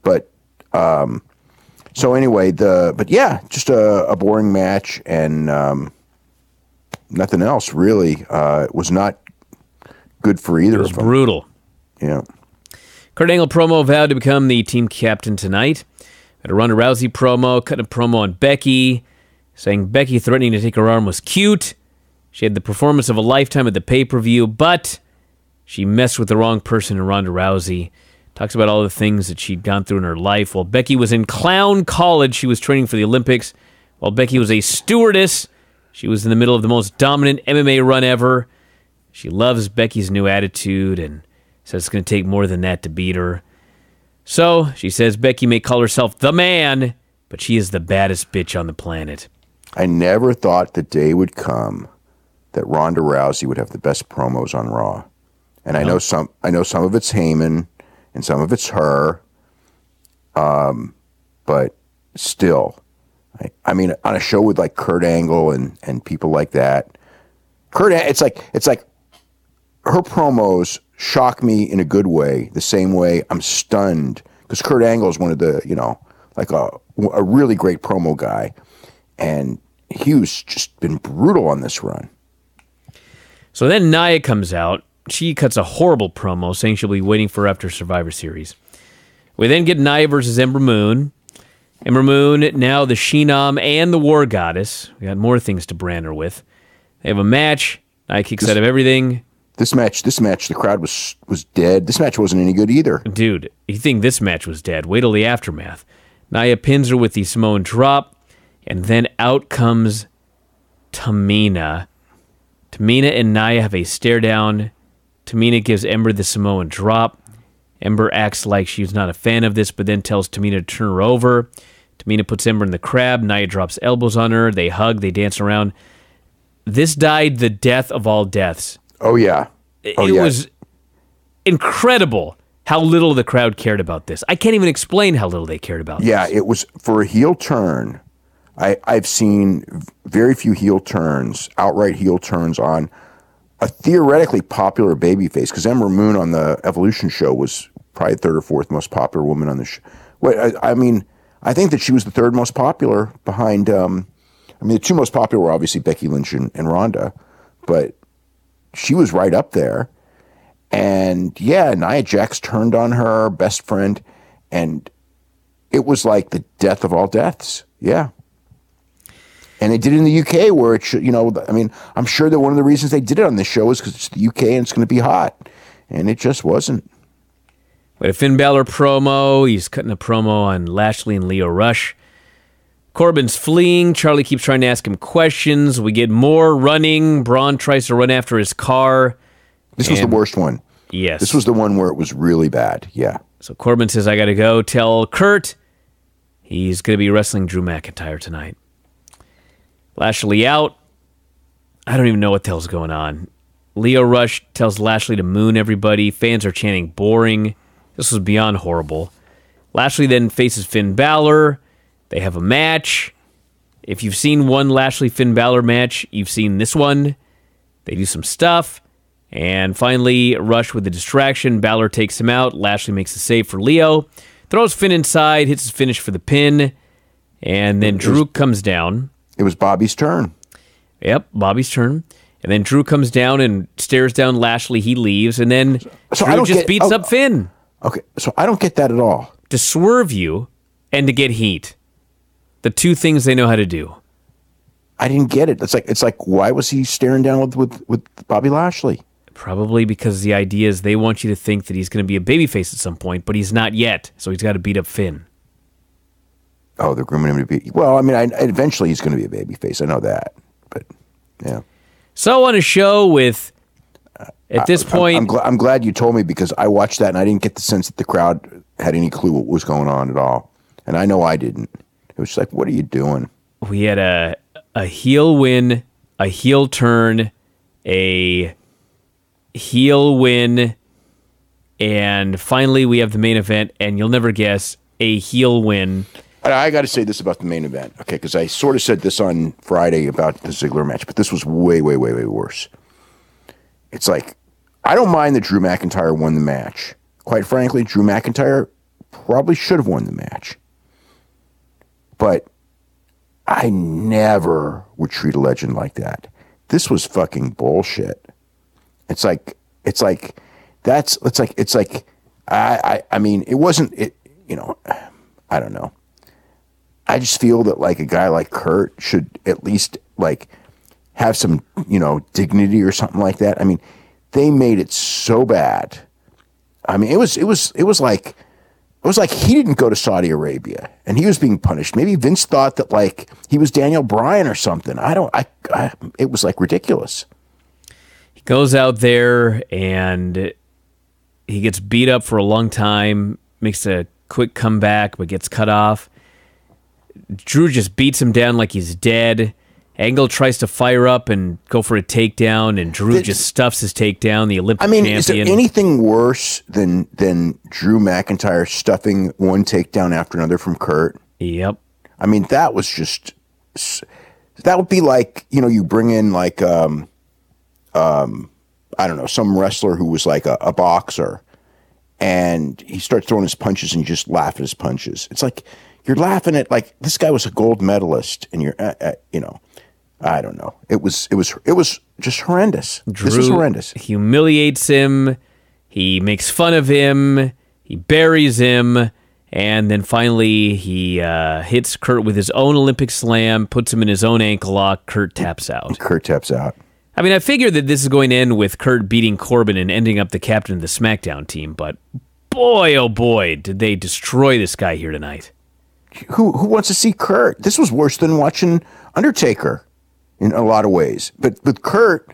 But so anyway, just a boring match and nothing else really. It was not good for either of them.
It was brutal.
Yeah.
Kurt Angle promo vowed to become the team captain tonight. Had a Ronda Rousey promo, cut a promo on Becky, saying Becky threatening to take her arm was cute. She had the performance of a lifetime at the pay-per-view, but she messed with the wrong person in Ronda Rousey. Talks about all the things that she'd gone through in her life. While Becky was in clown college, she was training for the Olympics. While Becky was a stewardess, she was in the middle of the most dominant MMA run ever. She loves Becky's new attitude and says it's going to take more than that to beat her. So, she says Becky may call herself the man, but she is the baddest bitch on the planet.
I never thought the day would come that Ronda Rousey would have the best promos on Raw. And I know some of it's Heyman and some of it's her. But still, I mean, on a show with like Kurt Angle and people like that, it's like her promos shock me in a good way, the same way I'm stunned because Kurt Angle is one of the, like a really great promo guy. And Hughes just been brutal on this run.
So then Nia comes out. She cuts a horrible promo saying she'll be waiting for after Survivor Series. We then get Nia versus Ember Moon. Ember Moon, now the She-Nom and the War Goddess. We got more things to brand her with. They have a match. Nia kicks out of everything. This match,
the crowd was dead. This match wasn't any good either.
Dude, you think this match was dead? Wait till the aftermath. Nia pins her with the Samoan drop, and then out comes Tamina. Tamina and Nia have a stare down. Tamina gives Ember the Samoan drop. Ember acts like she's not a fan of this, but then tells Tamina to turn her over. Tamina puts Ember in the crab. Nia drops elbows on her. They hug. They dance around. This died the death of all deaths.
Oh, yeah.
It was incredible how little the crowd cared about this. I can't even explain how little they cared about this.
Yeah, it was for a heel turn. I've seen very few heel turns, outright heel turns on a theoretically popular babyface, because Ember Moon on the Evolution show was probably the third or fourth most popular woman on the show. I think that she was the third most popular behind, the two most popular were obviously Becky Lynch and Ronda, but she was right up there. And yeah, Nia Jax turned on her best friend, and it was like the death of all deaths. Yeah. And they did it in the UK where it should, I'm sure that one of the reasons they did it on this show is because it's the UK and it's going to be hot. And it just wasn't.
We had a Finn Balor promo. He's cutting a promo on Lashley and Lio Rush. Corbin's fleeing. Charlie keeps trying to ask him questions. We get more running. Braun tries to run after his car.
This was the worst one.
Yes.
This was the one where it was really bad. Yeah.
So Corbin says, I got to go tell Kurt he's going to be wrestling Drew McIntyre tonight. Lashley out. I don't even know what the hell's going on. Lio Rush tells Lashley to moon everybody. Fans are chanting boring. This was beyond horrible. Lashley then faces Finn Balor. They have a match. If you've seen one Lashley-Finn Balor match, you've seen this one. They do some stuff. And finally, Rush with the distraction. Balor takes him out. Lashley makes the save for Lio. Throws Finn inside. Hits his finish for the pin. And then Drew comes down.
It was Bobby's turn.
Yep, Bobby's turn. And then Drew comes down and stares down Lashley. He leaves. And then Drew just beats up Finn.
Okay, so I don't get that at all.
To swerve you and to get heat. The two things they know how to do.
I didn't get it. It's like why was he staring down with Bobby Lashley?
Probably because the idea is they want you to think that he's going to be a babyface at some point, but he's not yet. So he's got to beat up Finn.
Oh, they're grooming him to be. Well, eventually he's going to be a babyface. I know that, but yeah.
So on a show with, at this point,
I'm glad you told me, because I watched that and I didn't get the sense that the crowd had any clue what was going on at all, and I know I didn't. It was like, what are you doing?
We had a a heel win, a heel turn, a heel win, and finally we have the main event, and you'll never guess, a heel win.
I got to say this about the main event, okay, because I sort of said this on Friday about the Ziggler match, but this was way, way, way, way worse. It's like, I don't mind that Drew McIntyre won the match. Quite frankly, Drew McIntyre probably should have won the match. But I never would treat a legend like that. This was fucking bullshit. I mean, it wasn't, I don't know. I just feel that like a guy like Kurt should at least like have some, dignity or something like that. I mean, they made it so bad. I mean, it was like he didn't go to Saudi Arabia and he was being punished. Maybe Vince thought that like he was Daniel Bryan or something. It was like ridiculous.
He goes out there and he gets beat up for a long time, makes a quick comeback, but gets cut off. Drew just beats him down like he's dead. Angle tries to fire up and go for a takedown, and Drew just stuffs his takedown, the Olympic champion.
Is there anything worse than Drew McIntyre stuffing one takedown after another from Kurt?
Yep.
I mean, that was just... That would be like, you bring in like, I don't know, some wrestler who was like a boxer, and he starts throwing his punches and you just laugh at his punches. It's like... You're laughing at like this guy was a gold medalist, and you're, I don't know. It was just horrendous. This was horrendous.
Humiliates him. He makes fun of him. He buries him, and then finally he hits Kurt with his own Olympic slam, puts him in his own ankle lock. Kurt taps out. I mean, I figured that this is going to end with Kurt beating Corbin and ending up the captain of the SmackDown team, but boy, oh boy, did they destroy this guy here tonight.
Who wants to see Kurt? This was worse than watching Undertaker in a lot of ways. But with Kurt,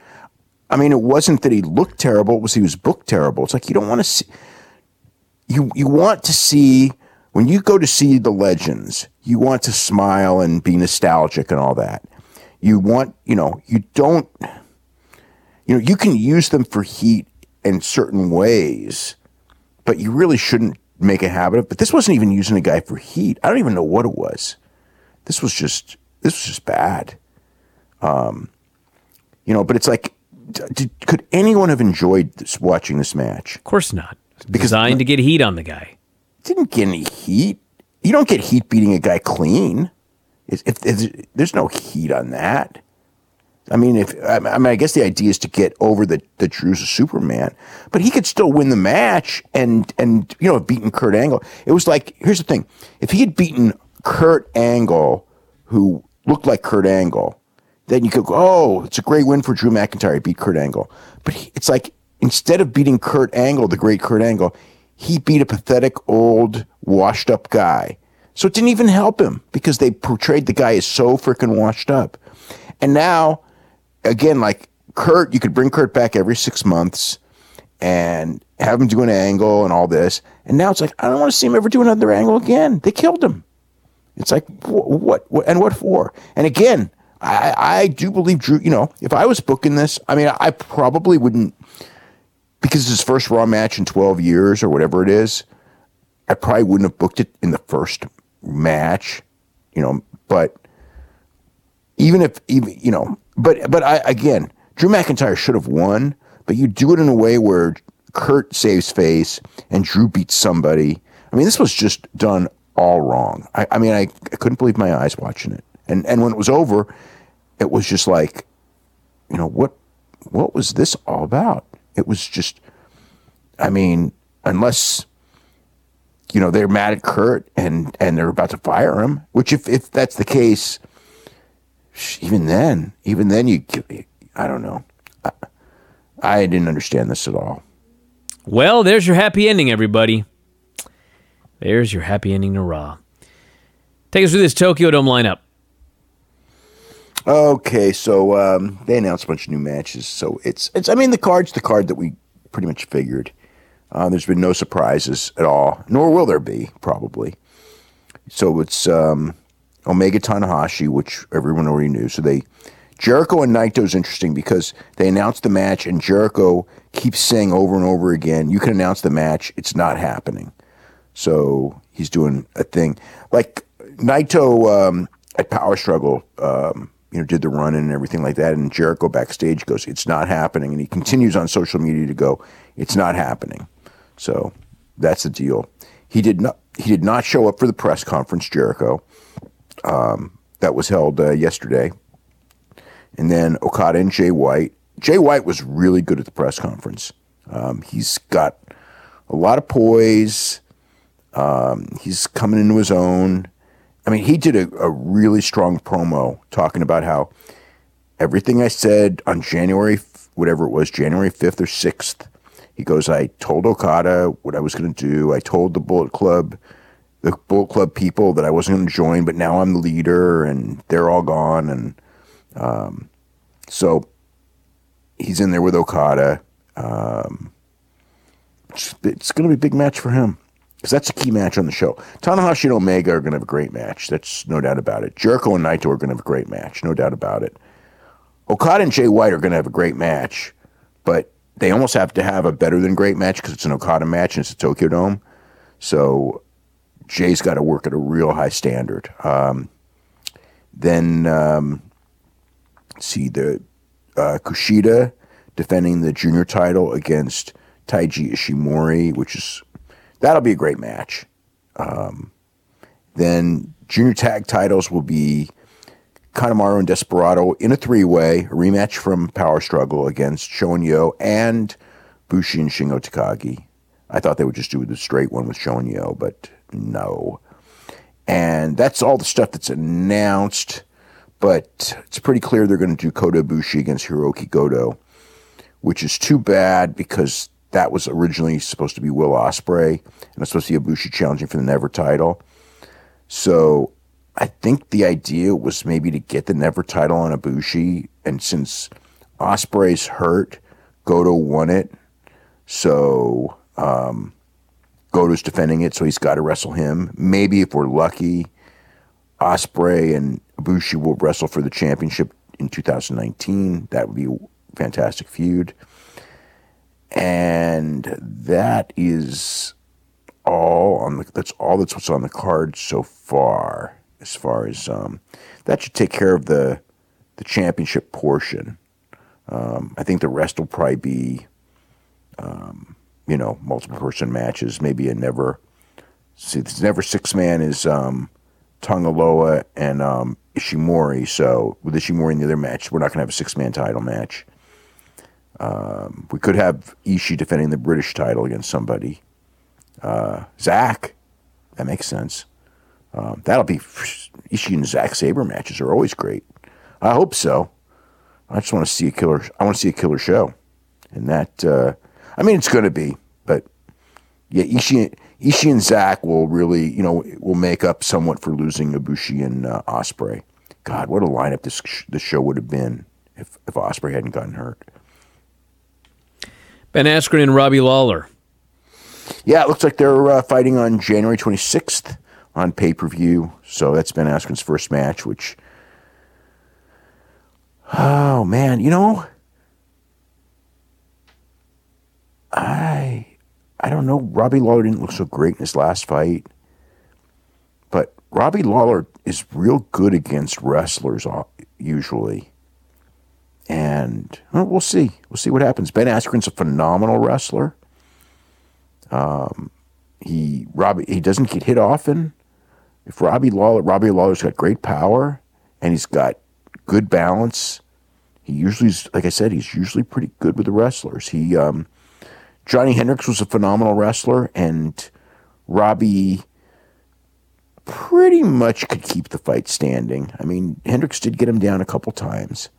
I mean, it wasn't that he looked terrible. It was he was booked terrible. It's like you don't want to see... You want to see... When you go to see the legends, you want to smile and be nostalgic and all that. You want... you don't... you can use them for heat in certain ways, but you really shouldn't make a habit of, but this wasn't even using a guy for heat. I don't even know what it was. This was just bad. But it's like, could anyone have enjoyed watching this match?
Of course not. Because designed to get heat on the guy.
Didn't get any heat. You don't get heat beating a guy clean. There's no heat on that. I mean, I guess the idea is to get over that Drew's a Superman, but he could still win the match and beaten Kurt Angle. It was like, here's the thing: if he had beaten Kurt Angle, who looked like Kurt Angle, then you could go, oh, it's a great win for Drew McIntyre. He beat Kurt Angle, but it's like instead of beating Kurt Angle, the great Kurt Angle, he beat a pathetic old washed up guy. So it didn't even help him because they portrayed the guy as so freaking washed up, and now. Again, like Kurt, you could bring Kurt back every 6 months and have him do an angle and all this. And now it's like, I don't want to see him ever do another angle again. They killed him. It's like, what and what for? And again, I do believe Drew, if I was booking this, I mean, I probably wouldn't, because it's his first Raw match in 12 years or whatever it is, I probably wouldn't have booked it in the first match, but even if, But again, Drew McIntyre should have won, but you do it in a way where Kurt saves face and Drew beats somebody. I mean, this was just done all wrong. I couldn't believe my eyes watching it. And when it was over, it was just like, what was this all about? It was just, I mean, unless, they're mad at Kurt and they're about to fire him, which if that's the case, even then I don't know. I didn't understand this at all.
Well, there's your happy ending, everybody. There's your happy ending to Raw. Take us through this Tokyo Dome lineup.
Okay, so they announced a bunch of new matches. So it's the card's the card that we pretty much figured. There's been no surprises at all, nor will there be, probably. So it's Omega Tanahashi, which everyone already knew. So Jericho and Naito is interesting because they announced the match, and Jericho keeps saying over and over again, you can announce the match, it's not happening. So he's doing a thing. Like Naito at Power Struggle, did the run and everything like that, and Jericho backstage goes, it's not happening. And he continues on social media to go, it's not happening. So that's the deal. He did not show up for the press conference, Jericho, that was held yesterday. And then Okada and Jay White. Jay White was really good at the press conference. He's got a lot of poise. He's coming into his own. I mean, he did a really strong promo talking about how everything I said on January 5th or 6th, he goes, I told Okada what I was going to do. I told the Bullet Club people that I wasn't going to join, but now I'm the leader, and they're all gone. And so he's in there with Okada. It's going to be a big match for him because that's a key match on the show. Tanahashi and Omega are going to have a great match. That's no doubt about it. Jericho and Naito are going to have a great match. No doubt about it. Okada and Jay White are going to have a great match, but they almost have to have a better than great match because it's an Okada match and it's a Tokyo Dome. So Jay's got to work at a real high standard. Then Kushida defending the junior title against Taiji Ishimori, that'll be a great match. Then junior tag titles will be Kanemaru and Desperado in a three-way, a rematch from Power Struggle against Sho and Yo and Bushi and Shingo Takagi. I thought they would just do the straight one with Sho and Yo, but no. And that's all the stuff that's announced, but it's pretty clear they're going to do Kota Ibushi against Hiroki Goto, which is too bad because that was originally supposed to be Will Ospreay, and it's supposed to be Ibushi challenging for the Never title. So I think the idea was maybe to get the Never title on Ibushi, and since Ospreay's hurt, Goto won it. So Goto's defending it, so he's got to wrestle him. Maybe if we're lucky, Ospreay and Ibushi will wrestle for the championship in 2019. That would be a fantastic feud. And that is that's what's on the card so far. As far as that should take care of the championship portion. I think the rest will probably be multiple person matches. Maybe this Never six man is Tonga Loa and Ishimori. So with Ishimori in the other match, we're not going to have a 6-man title match. We could have Ishii defending the British title against somebody. Zack, that makes sense. That'll be Ishii and Zack Sabre matches are always great. I hope so. I just want to see a killer. I want to see a killer show, and that it's going to be. But yeah, Ishii and Zack will really, will make up somewhat for losing Ibushi and Ospreay. God, what a lineup this show would have been if Ospreay hadn't gotten hurt.
Ben Askren and Robbie Lawler.
Yeah, it looks like they're fighting on January 26th on pay-per-view. So that's Ben Askren's first match, which, oh man, I don't know. Robbie Lawler didn't look so great in his last fight, but Robbie Lawler is real good against wrestlers usually. And we'll see. We'll see what happens. Ben Askren's a phenomenal wrestler. He doesn't get hit often. If Robbie Lawler's got great power and he's got good balance. He's usually pretty good with the wrestlers. Johnny Hendricks was a phenomenal wrestler, and Robbie pretty much could keep the fight standing. I mean, Hendricks did get him down a couple times.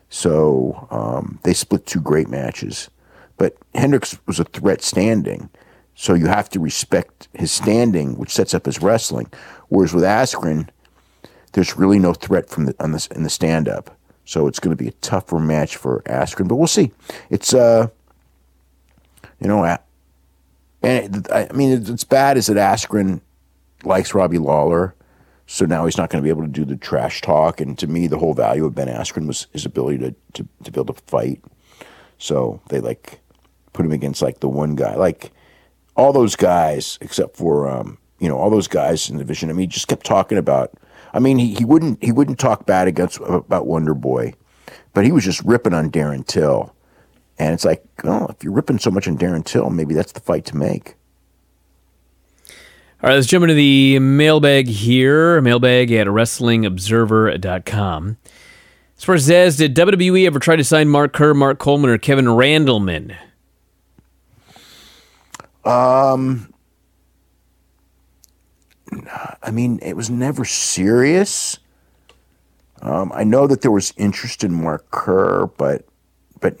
So they split two great matches. But Hendricks was a threat standing. So you have to respect his standing, which sets up his wrestling. Whereas with Askren, there's really no threat in the stand-up. So it's going to be a tougher match for Askren. But we'll see. It's, it's bad as that Askren likes Robbie Lawler. So now he's not going to be able to do the trash talk. And to me, the whole value of Ben Askren was his ability to be able to fight. So they like put him against like the one guy, like all those guys except for all those guys in the division. I mean, he just kept talking about. I mean, he wouldn't talk bad about Wonder Boy, but he was just ripping on Darren Till. And it's like, oh, if you're ripping so much on Darren Till, maybe that's the fight to make.
All right, let's jump into the mailbag here. Mailbag at WrestlingObserver.com. As far as Zez, did WWE ever try to sign Mark Kerr, Mark Coleman, or Kevin Randleman?
I mean, it was never serious. I know that there was interest in Mark Kerr, but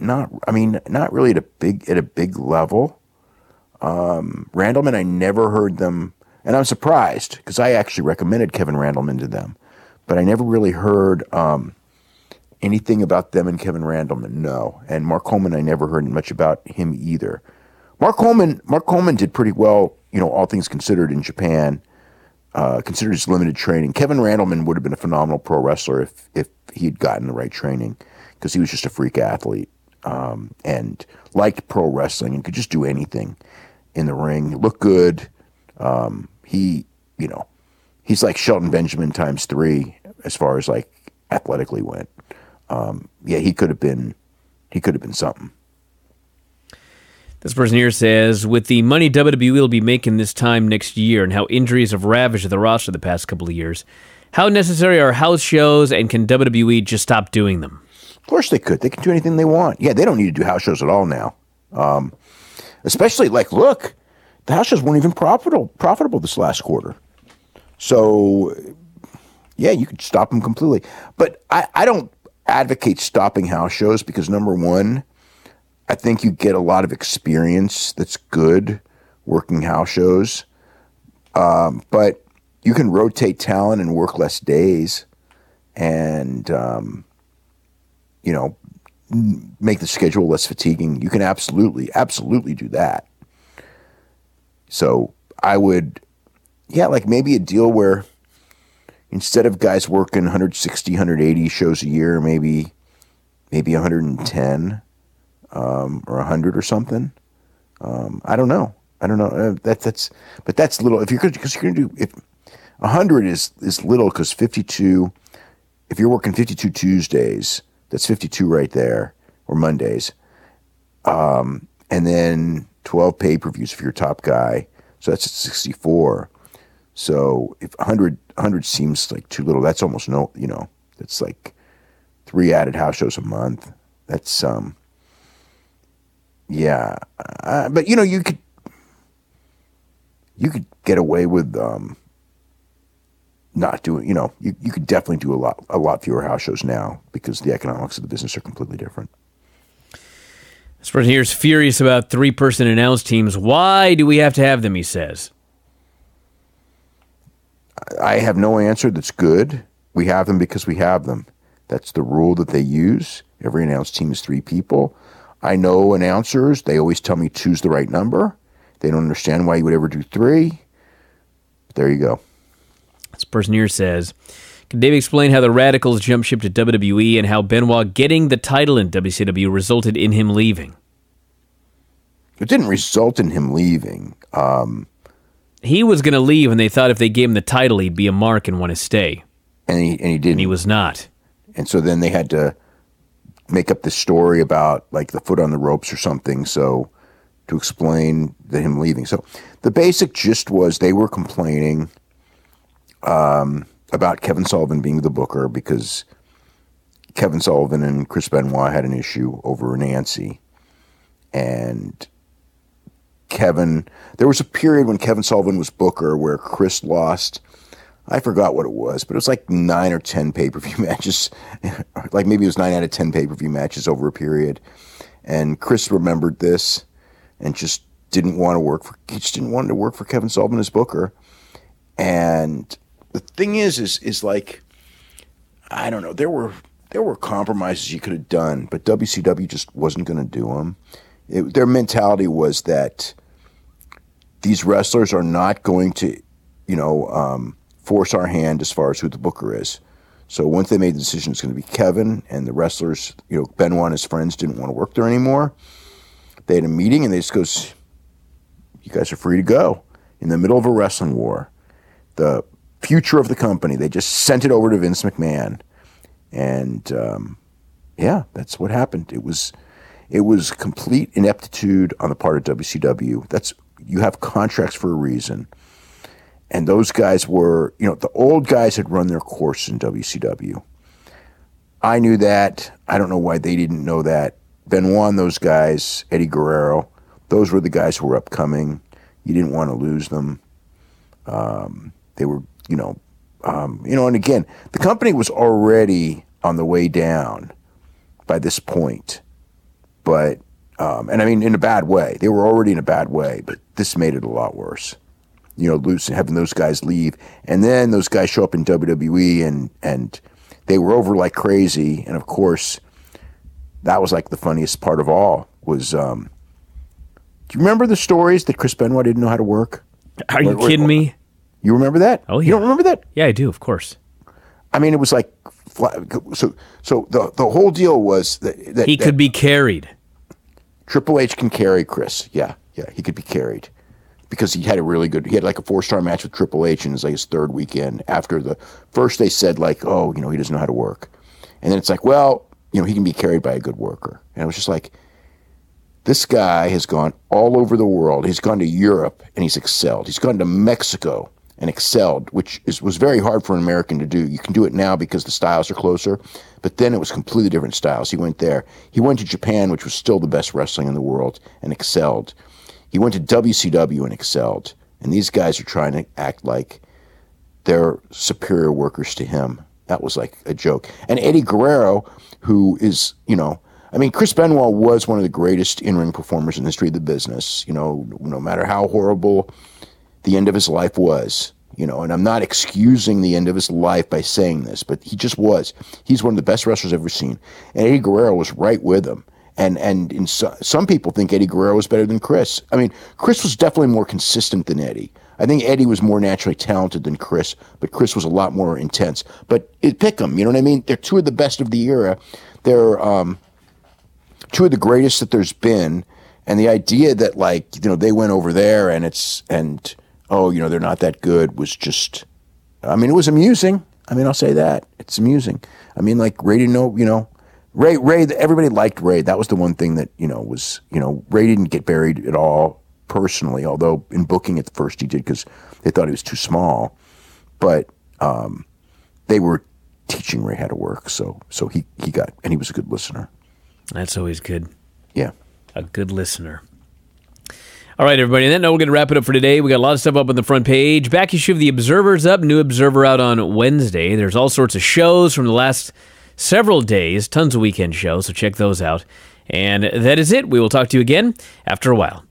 not. I mean, not really at a big level. Randleman, I never heard them. And I'm surprised because I actually recommended Kevin Randleman to them, but I never really heard anything about them and Kevin Randleman. No, and Mark Coleman, I never heard much about him either. Mark Coleman did pretty well, all things considered in Japan. Considered his limited training. Kevin Randleman would have been a phenomenal pro wrestler if he had gotten the right training because he was just a freak athlete and liked pro wrestling and could just do anything in the ring. He looked good. He's like Shelton Benjamin times 3 as far as like athletically went. He could have been something.
This person here says, with the money WWE will be making this time next year and how injuries have ravaged the roster the past couple of years, how necessary are house shows and can WWE just stop doing them?
Of course they could. They can do anything they want. Yeah, they don't need to do house shows at all now. Especially look, the house shows weren't even profitable this last quarter. So, yeah, you could stop them completely. But I don't advocate stopping house shows because, number one, I think you get a lot of experience that's good working house shows. But you can rotate talent and work less days and, make the schedule less fatiguing. You can absolutely do that. So I would, maybe a deal where instead of guys working 160, 180 shows a year, maybe 110 or 100 or something. I don't know. That's little. If you're going to do, if 100 is little because 52, if you're working 52 Tuesdays, that's 52 right there, or Mondays. And then 12 pay-per-views if you're a top guy. So that's 64. So if 100 seems like too little, that's almost that's like 3 added house shows a month. That's, but you could get away with, not doing, you could definitely do a lot fewer house shows now because the economics of the business are completely different.
This person here is furious about 3-person announce teams. Why do we have to have them, he says?
I have no answer that's good. We have them because we have them. That's the rule that they use. Every announce team is 3 people. I know announcers, they always tell me 2's the right number. They don't understand why you would ever do 3. But there you go.
This person here says, can Dave explain how the Radicals jumped ship to WWE and how Benoit getting the title in WCW resulted in him leaving?
It didn't result in him leaving.
He was going to leave, and they thought if they gave him the title, he'd be a mark and want to stay.
And he didn't.
And he was not.
And so then they had to make up this story about like the foot on the ropes or something, so to explain him leaving. So the basic gist was they were complaining about Kevin Sullivan being the booker because Kevin Sullivan and Chris Benoit had an issue over Nancy. And there was a period when Kevin Sullivan was booker where Chris lost, I forgot what it was, but it was like 9 or 10 pay-per-view matches. Like maybe it was 9 out of 10 pay-per-view matches over a period. And Chris remembered this and just didn't want to work for Kevin Sullivan as booker. And the thing is like, I don't know, there were compromises you could have done, but WCW just wasn't going to do them. Their mentality was that these wrestlers are not going to, force our hand as far as who the booker is. So once they made the decision it's going to be Kevin, and the wrestlers, Benoit and his friends didn't want to work there anymore, they had a meeting and they just goes, you guys are free to go. In the middle of a wrestling war, the future of the company, they just sent it over to Vince McMahon. And that's what happened. It was complete ineptitude on the part of WCW. You have contracts for a reason. And those guys were, the old guys had run their course in WCW. I knew that. I don't know why they didn't know that. Benoit and those guys, Eddie Guerrero, those were the guys who were upcoming. You didn't want to lose them. They were, and again, the company was already on the way down by this point. But, and I mean, in a bad way. They were already in a bad way, but this made it a lot worse. Having those guys leave. And then those guys show up in WWE and they were over like crazy. And of course, that was like the funniest part of all was, do you remember the stories that Chris Benoit didn't know how to work?
Are you kidding me?
You remember that?
Oh, yeah.
You don't remember that?
Yeah, I do, of course.
I mean, it was like, so the whole deal was that
he could be carried.
Triple H can carry Chris. Yeah, he could be carried. Because he had he had like a 4-star match with Triple H in his third weekend after the first they said he doesn't know how to work. And then it's like, well, he can be carried by a good worker. And it was just like, this guy has gone all over the world. He's gone to Europe and he's excelled. He's gone to Mexico and excelled, which was very hard for an American to do. You can do it now because the styles are closer, but then it was completely different styles. He went there. He went to Japan, which was still the best wrestling in the world, and excelled. He went to WCW and excelled. And these guys are trying to act like they're superior workers to him. That was like a joke. And Eddie Guerrero, who is, Chris Benoit was one of the greatest in-ring performers in the history of the business, no matter how horrible the end of his life was, and I'm not excusing the end of his life by saying this, but he just was. He's one of the best wrestlers I've ever seen. And Eddie Guerrero was right with him. And some people think Eddie Guerrero was better than Chris. I mean, Chris was definitely more consistent than Eddie. I think Eddie was more naturally talented than Chris, but Chris was a lot more intense. But pick them, you know what I mean? They're two of the best of the era. They're two of the greatest that there's been. And the idea that they went over there and they're not that good was just, it was amusing. I'll say that. It's amusing. Ray didn't know, Ray, everybody liked Ray. That was the one thing that, Ray didn't get buried at all personally, although in booking at first he did because they thought he was too small. But they were teaching Ray how to work, so he got, and he was a good listener.
That's always good.
Yeah.
A good listener. All right, everybody. On that note, we're going to wrap it up for today. We got a lot of stuff up on the front page. Back issue of the Observer's up. New Observer out on Wednesday. There's all sorts of shows from the last several days. Tons of weekend shows, so check those out. And that is it. We will talk to you again after a while.